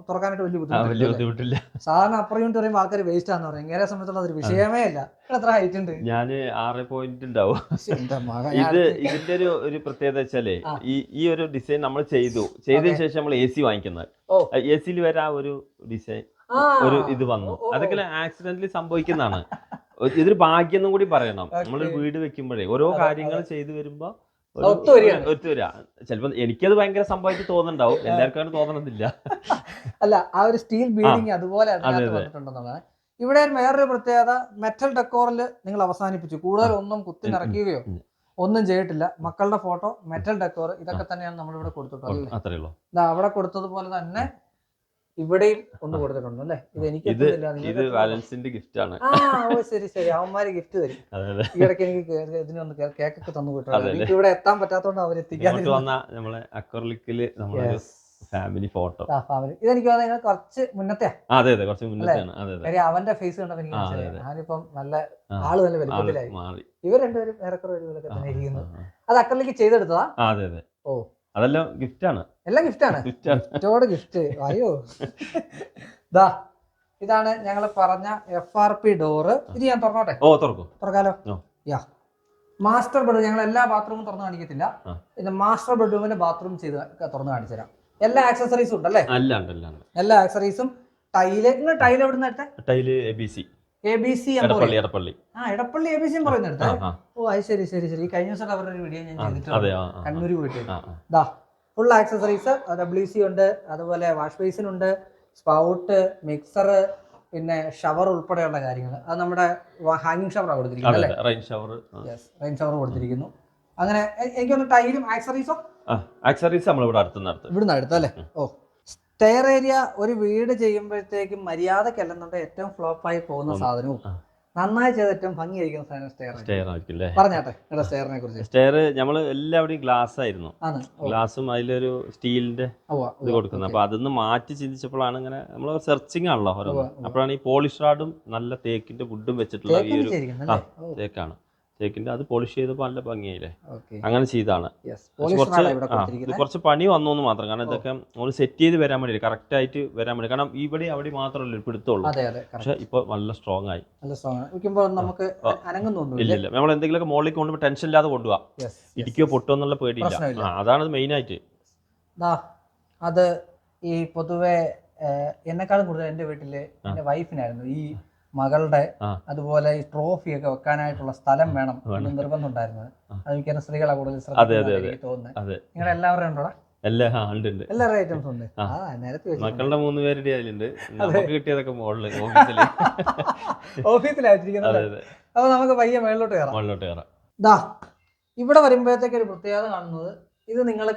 തുറക്കാനായിട്ട് വലിയ ബുദ്ധിമുട്ടില്ല. സാധാരണ അപ്പർ യൂണിറ്റ് പറയുമ്പോൾ ആൾക്കാർ വേസ്റ്റ് ആണെന്ന് പറയും. ഇങ്ങനെ സംബന്ധിച്ചുള്ള ഒരു വിഷയമേ അല്ല. എത്ര ഹൈറ്റ് ഉണ്ട്? ഞാൻ 6 പോയിന്റ് ഉണ്ടാവും. ഇതിന്റെ ഒരു പ്രത്യേകത വെച്ചാലേ, ഈ ഒരു ഡിസൈൻ നമ്മൾ ചെയ്തതിനു ശേഷം നമ്മൾ AC വാങ്ങിക്കുന്നത്. AC വരെ ആ ഒരു ഡിസൈൻ ഇത് വന്നു. അതൊക്കെ ആക്സിഡന്റലി സംഭവിക്കുന്നതാണ്. ഇതൊരു ഭാഗ്യം എന്നും കൂടി പറയണം. നമ്മൾ വീട് വെക്കുമ്പോഴേ ഓരോ കാര്യങ്ങൾ ചെയ്തു വരുമ്പോ ഒത്തുവരാ. ചിലപ്പോ എനിക്കത് ഭയങ്കര സംഭവിച്ച് തോന്നുന്നുണ്ടാവും, എല്ലാവർക്കും തോന്നണമെന്നില്ല. അല്ല, ആ ഒരു സ്റ്റീൽ ബീഡിങ് അതുപോലെ ഇവിടെ വേറൊരു പ്രത്യേകത, മെറ്റൽ ഡെക്കോറിൽ നിങ്ങൾ അവസാനിപ്പിച്ചു. കൂടുതൽ ഒന്നും കുത്തി നിറയ്ക്കുകയോ ഒന്നും ചെയ്തിട്ടില്ല. മക്കളുടെ ഫോട്ടോ, മെറ്റൽ ഡെക്കോർ, ഇതൊക്കെ തന്നെയാണ് നമ്മളിവിടെ കൊടുത്തിട്ടുള്ളത്. അവിടെ കൊടുത്തതുപോലെ തന്നെ ഇവിടെയും ഒന്ന് കൊടുത്തിട്ടുണ്ട് അല്ലേ? ഇത് എനിക്ക് ശരി, അവന്മാര് ഗിഫ്റ്റ് തരും. ഈയിടയ്ക്ക് എനിക്ക് ഇതിനൊന്ന് കേക്കൊക്കെ തന്നു വിട്ടു. എനിക്ക് ഇവിടെ എത്താൻ പറ്റാത്തോണ്ട് അവരെത്തിക്കാൻ ഫാമിലി ഫോട്ടോ. ഇതെനിക്ക് തോന്നുന്നത് കുറച്ച് മുന്നത്തെ അവന്റെ ഫേസ് കണ്ടപ്പോ എനിക്ക് മനസ്സിലായി. ഞാനിപ്പം നല്ല ആള് നല്ല വലുപ്പത്തിലായി. ഇവർ രണ്ടുപേരും ഏറെക്കുറെ ഒരു വിലൊക്കെ തന്നെ ഇരിക്കുന്നു. അത് അക്രലിക്ക് ചെയ്തെടുത്തതാ? ഓ, അതെല്ലാം ഗിഫ്റ്റ് ആണ്. എല്ലാം ഗിഫ്റ്റാണ്. ഗിഫ്റ്റോട് ഗിഫ്റ്റ്. അയ്യോ, ദാ ഇതാണ് ഞങ്ങൾ പറഞ്ഞ FRP ഡോറ്. ഇത് ഞാൻ തുറന്നോട്ടെ? തുറക്കാലോ. യാ, മാസ്റ്റർ ബെഡ്റൂം. ഞങ്ങൾ എല്ലാ ബാത്റൂമും തുറന്നു കാണിക്കത്തില്ല. ഇത് മാസ്റ്റർ ബെഡ്റൂമിന്റെ ബാത്റൂം ചെയ്ത് തുറന്നു കാണിച്ചു തരാം. എല്ലാ ആക്സസറീസും ഉണ്ടല്ലേ? എല്ലാ ആക്സസറീസും. ടൈല്, നിങ്ങൾ ടൈൽ എവിടെ നിന്ന് എടുത്തേ? Tile ABC Edappally ABC പറയുന്നെടുത്ത. ഓ, അത് ശരി. ഈ കഴിഞ്ഞ ദിവസം അവരുടെ ഒരു വീഡിയോ ഞാൻ ചെയ്തിട്ടുണ്ട്, കണ്ണൂര് പോയിട്ട്. ദാ ഫുൾ ആക്സസറീസ്. WC ഉണ്ട്, അതുപോലെ വാഷ് ബേസിൻ ഉണ്ട്, സ്പൗട്ട്, മിക്സർ, പിന്നെ ഷവർ ഉൾപ്പെടെയുള്ള കാര്യങ്ങൾ. അത് നമ്മുടെ ഹാങ്ങിങ് ഷവറാണ് കൊടുത്തിരിക്കുന്നത്. റെയിൻ ഷവർ കൊടുത്തിരിക്കുന്നു. അങ്ങനെ എനിക്കൊന്ന് ടൈലും ആക്സസറീസും നമ്മൾ ഇവിടുന്ന് അടുത്തല്ലേ? ഓ, സ്റ്റെയർ ഏരിയ ഒരു വീട് ചെയ്യുമ്പോഴത്തേക്കും മര്യാദക്കല്ലെന്നുണ്ടെങ്കിൽ ഏറ്റവും ഫ്ലോപ്പായി പോകുന്ന സാധനവും നന്നായി ചെയ്ത് ഏറ്റവും ഭംഗിയായിരിക്കുന്ന സാധനം സ്റ്റെയർ ആയിരിക്കും. പറഞ്ഞാട്ടെ സ്റ്റെയറിനെ കുറിച്ച്. സ്റ്റെയർ നമ്മൾ എല്ലാവരുടെയും ഗ്ലാസ് ആയിരുന്നു. ഗ്ലാസും അതിലൊരു സ്റ്റീലിന്റെ ഇത് കൊടുക്കുന്നത്. അപ്പൊ അതൊന്ന് മാറ്റി ചിന്തിച്ചപ്പോഴാണ് ഇങ്ങനെ നമ്മൾ സെർച്ചിങ് ആണല്ലോ ഓരോന്ന്. അപ്പോഴാണ് ഈ പോളിഷ് റാഡും നല്ല തേക്കിന്റെ വുഡും വെച്ചിട്ടുള്ള ഈ ഒരു തേക്കാണ്. തേക്കിന്റെ അത് പോളിഷ് ചെയ്തപ്പോൾ നല്ല ഭംഗിയായില്ലേ? അങ്ങനെ ചെയ്താണ്. കുറച്ച് പണി വന്നു എന്ന് മാത്രം. കാരണം ഇതൊക്കെ നമ്മൾ സെറ്റ് ചെയ്ത് വരാൻ വേണ്ടി, കറക്റ്റ് ആയിട്ട് വരാൻ വേണ്ടി. കാരണം ഇവിടെ അവിടെ മാത്രമല്ല പിടുത്തുള്ളൂ. പക്ഷെ ഇപ്പൊ നല്ല സ്ട്രോങ് ആയി. ഇല്ല, നമ്മൾ എന്തെങ്കിലുമൊക്കെ മുകളിൽ കൊണ്ടുപോയി ടെൻഷൻ ഇല്ലാതെ കൊണ്ടുപോവാം. ഇടിക്കോ പൊട്ടോ എന്നുള്ള പേടിയില്ല. അതാണ് മെയിൻ ആയിട്ട്. അത് ഈ പൊതുവെ എന്നെക്കാളും കൂടുതൽ എന്റെ വീട്ടില് എന്റെ വൈഫിനായിരുന്നു ഈ മകളുടെ അതുപോലെ ഈ ട്രോഫിയൊക്കെ വെക്കാനായിട്ടുള്ള സ്ഥലം വേണം എന്ന് നിർബന്ധം ഉണ്ടായിരുന്നത്. അത് മിക്ക സ്ത്രീകളെ കൂടുതൽ തോന്നുന്നത്. നിങ്ങളുടെ എല്ലാവരും ഉണ്ടോ? എല്ലാ ഐറ്റംസും ഉണ്ട്. മക്കളുടെ 3 പേരുടെ അതിലുണ്ട്. കിട്ടിയതൊക്കെ ഓഫീസിലായിരിക്കുന്നത്. അപ്പൊ നമുക്ക് പയ്യെ മേളിലോട്ട് കയറാം. ദാ ഇവിടെ വരുമ്പോഴത്തേക്ക് ഒരു പ്രത്യേകത കാണുന്നത്, ഇത് നിങ്ങൾ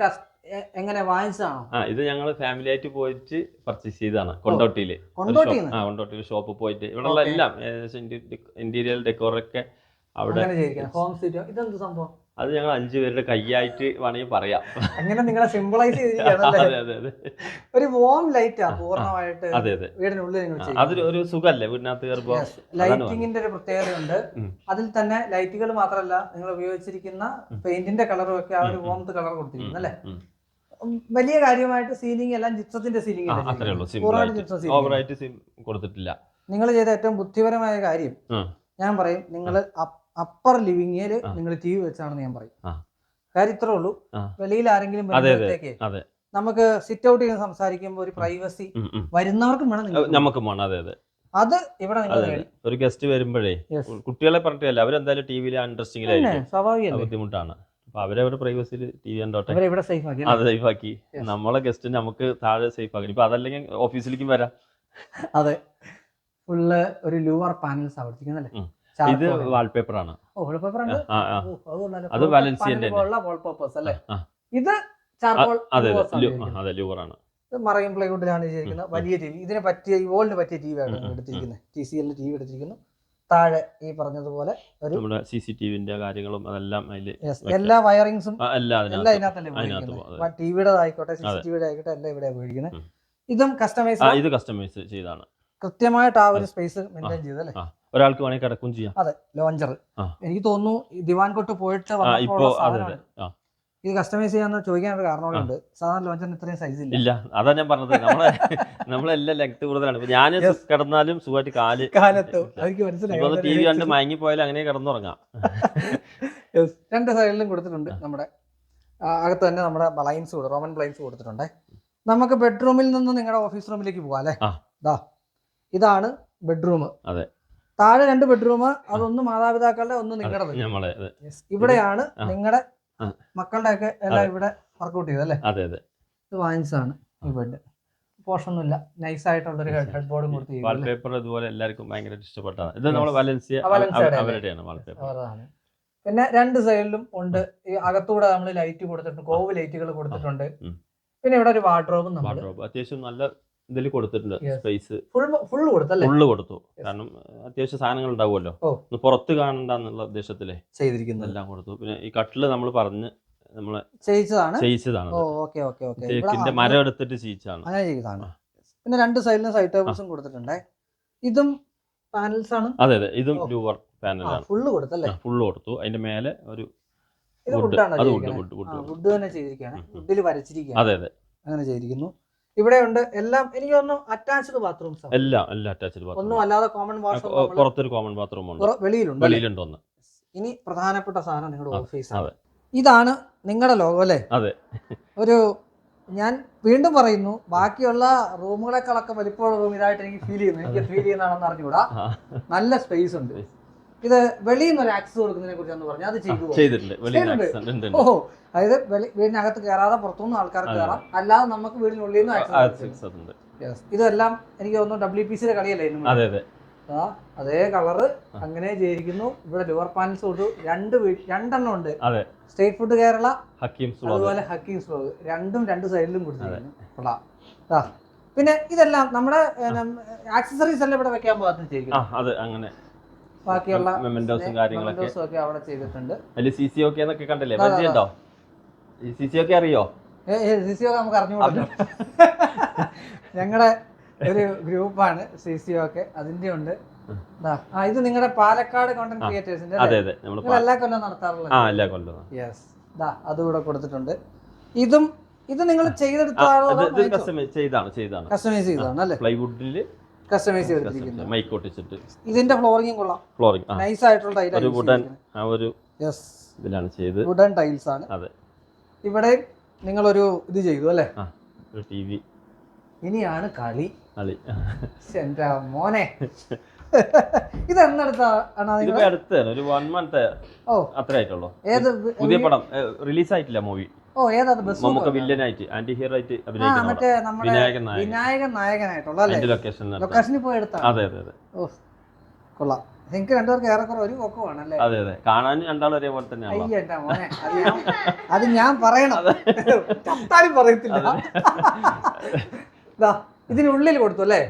എങ്ങനെ വാങ്ങിച്ചതാണോ? ഇത് ഞങ്ങൾ ഫാമിലി ആയിട്ട് പോയിട്ട് പർച്ചേസ് ചെയ്തതാണ്. കൊണ്ടോട്ടിയില് ഷോപ്പ് പോയിട്ട് ഇവിടെയുള്ള എല്ലാം ഇന്റീരിയർ ഡെക്കോറൊക്കെ അവിടെ. ഇതെന്ത് സംഭവം? അത് ഞങ്ങൾ 5 പേരുടെ കൈയായിട്ട് വേണമെങ്കിൽ പറയാം. അങ്ങനെ നിങ്ങളെ സിമ്പിളൈസ് ചെയ്തിരിക്കുകയാണ്. ഒരു വോം ലൈറ്റാ പൂർണ്ണമായിട്ട് വീടിനുള്ളിൽ നിങ്ങൾ. അതൊരു സുഖല്ലേ വീടിനകത്ത് കയറുമ്പോൾ. ലൈറ്റിങ്ങിന്റെ ഒരു പ്രത്യേകതയുണ്ട്. അതിൽ തന്നെ ലൈറ്റുകൾ മാത്രമല്ല, നിങ്ങൾ ഉപയോഗിച്ചിരിക്കുന്ന പെയിന്റിന്റെ കളറും ഒക്കെ ആ ഒരു വോംത്ത് കളർ കൊടുത്തിരിക്കുന്നു അല്ലേ? വലിയ കാര്യമായിട്ട് സീലിംഗ് എല്ലാം ജിപ്സത്തിന്റെ സീലിംഗ് കൊടുത്തിട്ടില്ല. നിങ്ങൾ ചെയ്ത ഏറ്റവും ബുദ്ധിപരമായ കാര്യം ഞാൻ പറയും, നിങ്ങൾ അപ്പർ ലിവിംഗില് നിങ്ങൾ TV വെച്ചാണെന്ന് ഞാൻ പറയും. കാര്യം ഇത്രേ ഉള്ളൂ. വെളിയിൽ ആരെങ്കിലും വരുമ്പോഴത്തേക്ക് നമുക്ക് സിറ്റ് ഔട്ട് ചെയ്ത് സംസാരിക്കുമ്പോൾ ഒരു പ്രൈവസി വരുന്നവർക്കും വേണം, നമുക്കും വേണം. അത് ഇവിടെ ഒരു ഗസ്റ്റ് വരുമ്പോഴേ കുട്ടികളെ പറഞ്ഞിട്ടല്ല, അവരെന്തായാലും ടിവിയിൽ ഇൻട്രസ്റ്റിംഗിലായിരിക്കും. സ്വാഭാവികം ബുദ്ധിമുട്ടാണ്. അപ്പൊ അവരവരുടെ പ്രൈവസിയിൽ TV കണ്ടോട്ടെ. അത് സേഫാക്കി നമ്മളെ ഗസ്റ്റ് നമുക്ക് താഴെ സേഫ് ആക്കി. ഇപ്പൊ അതല്ലെങ്കിൽ ഓഫീസിലേക്കും വരാം. അതെ, ഫുള്ള് ഒരു ലൂവർ പാനൽസ് ആവർത്തിക്കുന്നല്ലേ? ഇത് വാൾപേപ്പർ ആണ്. അത് വാലൻസിയന്റെ ഇത് ലൂവർ ആണ്. മറൈൻ പ്ലൈവുഡിലാണ് ചെയ്തിരിക്കുന്നത്. വലിയ TV, ഇതിനെ പറ്റിയ ഈ വോളിന് പറ്റിയ TV ആണ് എടുത്തിരിക്കുന്നത്. TCL TV എടുത്തിരിക്കുന്നു. താഴെ ഈ പറഞ്ഞതുപോലെ ഒരു നമ്മുടെ CCTV കാര്യങ്ങളും അതെല്ലാം അതിൽ എല്ലാ വയറിങ്സും എല്ലാം അതിനകത്തല്ലേ ടിവിയുടെ ആയിക്കോട്ടെ CCTV ആയിക്കോട്ടെ എല്ലാം ഇവിടെ ഉപയോഗിക്കുന്നത്. ഇതും ഇത് കസ്റ്റമൈസ് ചെയ്താണ്, കൃത്യമായിട്ട് ആ ഒരു സ്പേസ് മെയിൻറ്റെയിൻ ചെയ്തല്ലേ. ഒരാൾക്ക് വേണമെങ്കിൽ കിടക്കും ചെയ്യാം. അതെ, ലോഞ്ചർ എനിക്ക് തോന്നുന്നു ദിവാൻ കൊട്ട് പോയിട്ട് ഇത് കസ്റ്റമൈസ് ചെയ്യാന്ന് ചോദിക്കാനൊരു കാരണമുണ്ട്. സാധാരണ ലോഞ്ചറിന് ഇത്രയും സൈസ് ഇല്ല. അതാ ഞാൻ പറഞ്ഞത്, നമ്മളെല്ലാം ലെങ്ത് കൂടുതലാണ്. ഞാൻ കിടന്നാലും സുഖമായിട്ട് കാലത്ത് TV കണ്ട് മയങ്ങി പോയാലും അങ്ങനെ കിടന്നുറങ്ങാം. 2 സൈഡിലും കൊടുത്തിട്ടുണ്ട്. നമ്മുടെ അകത്ത് തന്നെ നമ്മുടെ ബ്ലൈൻഡ്സ് റോമൻ ബ്ലൈൻഡ്സ് കൊടുത്തിട്ടുണ്ട്. നമുക്ക് ബെഡ്റൂമിൽ നിന്ന് നിങ്ങളുടെ ഓഫീസ് റൂമിലേക്ക് പോവാം അല്ലേ. ഇതാണ് ബെഡ്റൂം. അതെ, താഴെ 2 ബെഡ്റൂം, അതൊന്ന് മാതാപിതാക്കളുടെ ഒന്ന് നിങ്ങളുടെ. ഇവിടെയാണ് നിങ്ങളുടെ മക്കളുടെ ഒക്കെ എല്ലാം ഇവിടെ വർക്ക്ഔട്ട് ചെയ്തല്ലേ. അതെ അതെ, ഇത് വാങ്ങിച്ചതാണ് ഈ ബെഡ്. പോഷൊന്നുമില്ല, നൈസ് ആയിട്ടുള്ള ഒരു ഹെഡ് ബോർഡും കൊടുത്ത് വാൾപേപ്പർ ഇതുപോലെ എല്ലാവർക്കും ഭയങ്കര ഇഷ്ടപ്പെട്ടതാണ്. ഇത് നമ്മൾ വലൻസിയ അവരുടെയാണ് വാൾപേപ്പർ. പിന്നെ 2 സൈഡിലും ഉണ്ട്. ഈ അകത്തൂടെ നമ്മൾ ലൈറ്റ് കൊടുത്തിട്ടുണ്ട്, കോവ് ലൈറ്റുകൾ കൊടുത്തിട്ടുണ്ട്. പിന്നെ ഇവിടെ ഒരു വാർഡ്രോബും അത്യാവശ്യം നല്ല ഇതിൽ കൊടുത്തിട്ടുണ്ട്. സ്പേസ് ഫുള്ള് കൊടുത്തു. കാരണം അത്യാവശ്യം സാധനങ്ങൾ ഉണ്ടാവുമല്ലോ, പുറത്ത് കാണണ്ടെന്നുള്ള ഉദ്ദേശത്തിലെ ചെയ്തിരിക്കുന്നു എല്ലാം കൊടുത്തു. പിന്നെ ഈ കട്ടില് നമ്മൾ പറഞ്ഞ് നമ്മളെ ചെയ്യിച്ചതാണ്. തേക്കിന്റെ മരം എടുത്തിട്ട് ചെയ്യിച്ചതാണ്. പിന്നെ 2 സൈഡിലും സൈഡ് ടേബിൾസും കൊടുത്തിട്ടുണ്ട്. ഇതും പാനൽസ് ആണ്. അതെ അതെ, ഇതും ലൂവർ പാനലാണ്. ഫുള്ള് കൊടുത്തു. അതിന്റെ മേലെ ഒരു വുഡ് തന്നെ ചെയ്തിരിക്കുകയാണ്. വുഡിൽ വരച്ചിരിക്കുകയാണ്. അതെ അതെ, അങ്ങനെ ചെയ്തിരിക്കുന്നു. ഇവിടെ ഉണ്ട് എല്ലാം. എനിക്ക് തോന്നുന്നു അറ്റാച്ച്ഡ് ബാത്റൂംസ് എല്ലാം അറ്റാച്ച്ഡ് ബാത്റൂം, ഒന്നും അല്ലാതെ കോമൺ വാഷ്റൂം. പുറത്തൊരു കോമൺ ബാത്റൂം ഉണ്ട്, വെളിയിലുണ്ട് ഒന്ന്. ഇനി പ്രധാനപ്പെട്ട സാധനം നിങ്ങളുടെ ഓഫീസ്. ഇതാണ് നിങ്ങളുടെ ലോഗോ അല്ലേ. അതെ, ഒരു ഞാൻ വീണ്ടും പറയുന്നു, ബാക്കിയുള്ള റൂമുകളെക്കാളൊക്കെ വലിപ്പമുള്ള റൂം ഇതായിട്ട് എനിക്ക് ഫീൽ ചെയ്യുന്നതാണെന്ന് അറിഞ്ഞുകൂടാ. നല്ല സ്പേസ് ഉണ്ട്. ഇത് വെളിയിൽ നിന്ന് ഒരു ആക്സസ് കൊടുക്കുന്നതിനെ കുറിച്ചാണ് പറഞ്ഞത്. അത് ചെയ്തിട്ടുണ്ട്. ഓഹോ, അതായത് വീടിനകത്ത് കയറാതെ പുറത്തുനിന്ന് ആൾക്കാർക്ക് കയറാം, അല്ലാതെ നമുക്ക് വീടിനുള്ളിൽ നിന്ന് ആക്സസ് ഉണ്ട്. ഇതെല്ലാം എനിക്ക് തോന്നുന്നു WPCയുടെ കളിയല്ലേ. അതേ കളറ് അങ്ങനെ ചെയ്തിരിക്കുന്നു. ഇവിടെ ലോവർ പാനൽസ് കൊടുത്തു. 2 ഉണ്ട്. സ്റ്റേറ്റ് ഫുഡ് കേരള, അതുപോലെ ഹക്കീംസ് വ്ലോഗ്, രണ്ടും 2 സൈഡിലും കൊടുത്തിരിക്കുന്നു. പിന്നെ ഇതെല്ലാം നമ്മുടെ ആക്സസറീസ് എല്ലാം ഇവിടെ വെക്കാൻ പാകത്തിന് ബാക്കിയുള്ള കാര്യങ്ങളൊക്കെ അവിടെ ചെയ്തിട്ടുണ്ട്. അറിയോ? നമുക്ക് അറിഞ്ഞുകൂടല്ലോ. ഞങ്ങളുടെ ഒരു ഗ്രൂപ്പാണ് CCO. അതിന്റെ ഉണ്ട്. ഇത് നിങ്ങളുടെ പാലക്കാട് കോണ്ടന്റ് ക്രിയേറ്റേഴ്സിന്റെ എല്ലാ കൊല്ലം നടത്താറുള്ളത്. യെസ്, അതുകൂടെ കൊടുത്തിട്ടുണ്ട്. ഇത് നിങ്ങൾ ചെയ്തെടുത്താണോ? കസ്റ്റമൈസ് ചെയ്താണ് അല്ലേ. പ്ലൈവുഡില് കസ്റ്റമൈസ് ചെയ്തിരിക്കുന്നു. മൈക്ക് ഒട്ടിച്ചിട്ട്. ഇതിന്റെ ഫ്ലോറിംഗ് കൊള്ളാം. നൈസ് ആയിട്ടുള്ള ടൈലാണ്. വുഡൻ ടൈൽസ് ആണ്. ഇവിടെ നിങ്ങളൊരു ഇത് ചെയ്തു അല്ലേ, TV. ഇനിയാണ് കളി. എന്റെ മോനെ, ഇതെന്നടുത്താണ്? അടുത്താണ്, ഒരു 1 month അത്ര ആയിട്ടുള്ളൂ. പുതിയ പടം റിലീസ് ആയിട്ടില്ല മൂവി. നമുക്ക് വില്ലനായിട്ട് ആന്റി ഹീറോ ആയിട്ട് അഭിനയിക്കുന്ന വിനായകൻ നായകനായിട്ടുള്ള ലൊക്കേഷനിൽ പോയി എടുത്താണ്. അതെ അതെ അതെ. കൊള്ളാം. നിങ്ങൾക്ക് 2 പേർക്ക് ഏറെക്കുറെ ഒരു പൊക്കമാണല്ലേ. അതെ അതെ, കാണാൻ 2 ഒരേപോലെ തന്നെയാണ്. അത് ഞാൻ പറയണം, പറയത്തില്ല. ഇതിനുള്ളിൽ കൊടുത്തു അല്ലേ.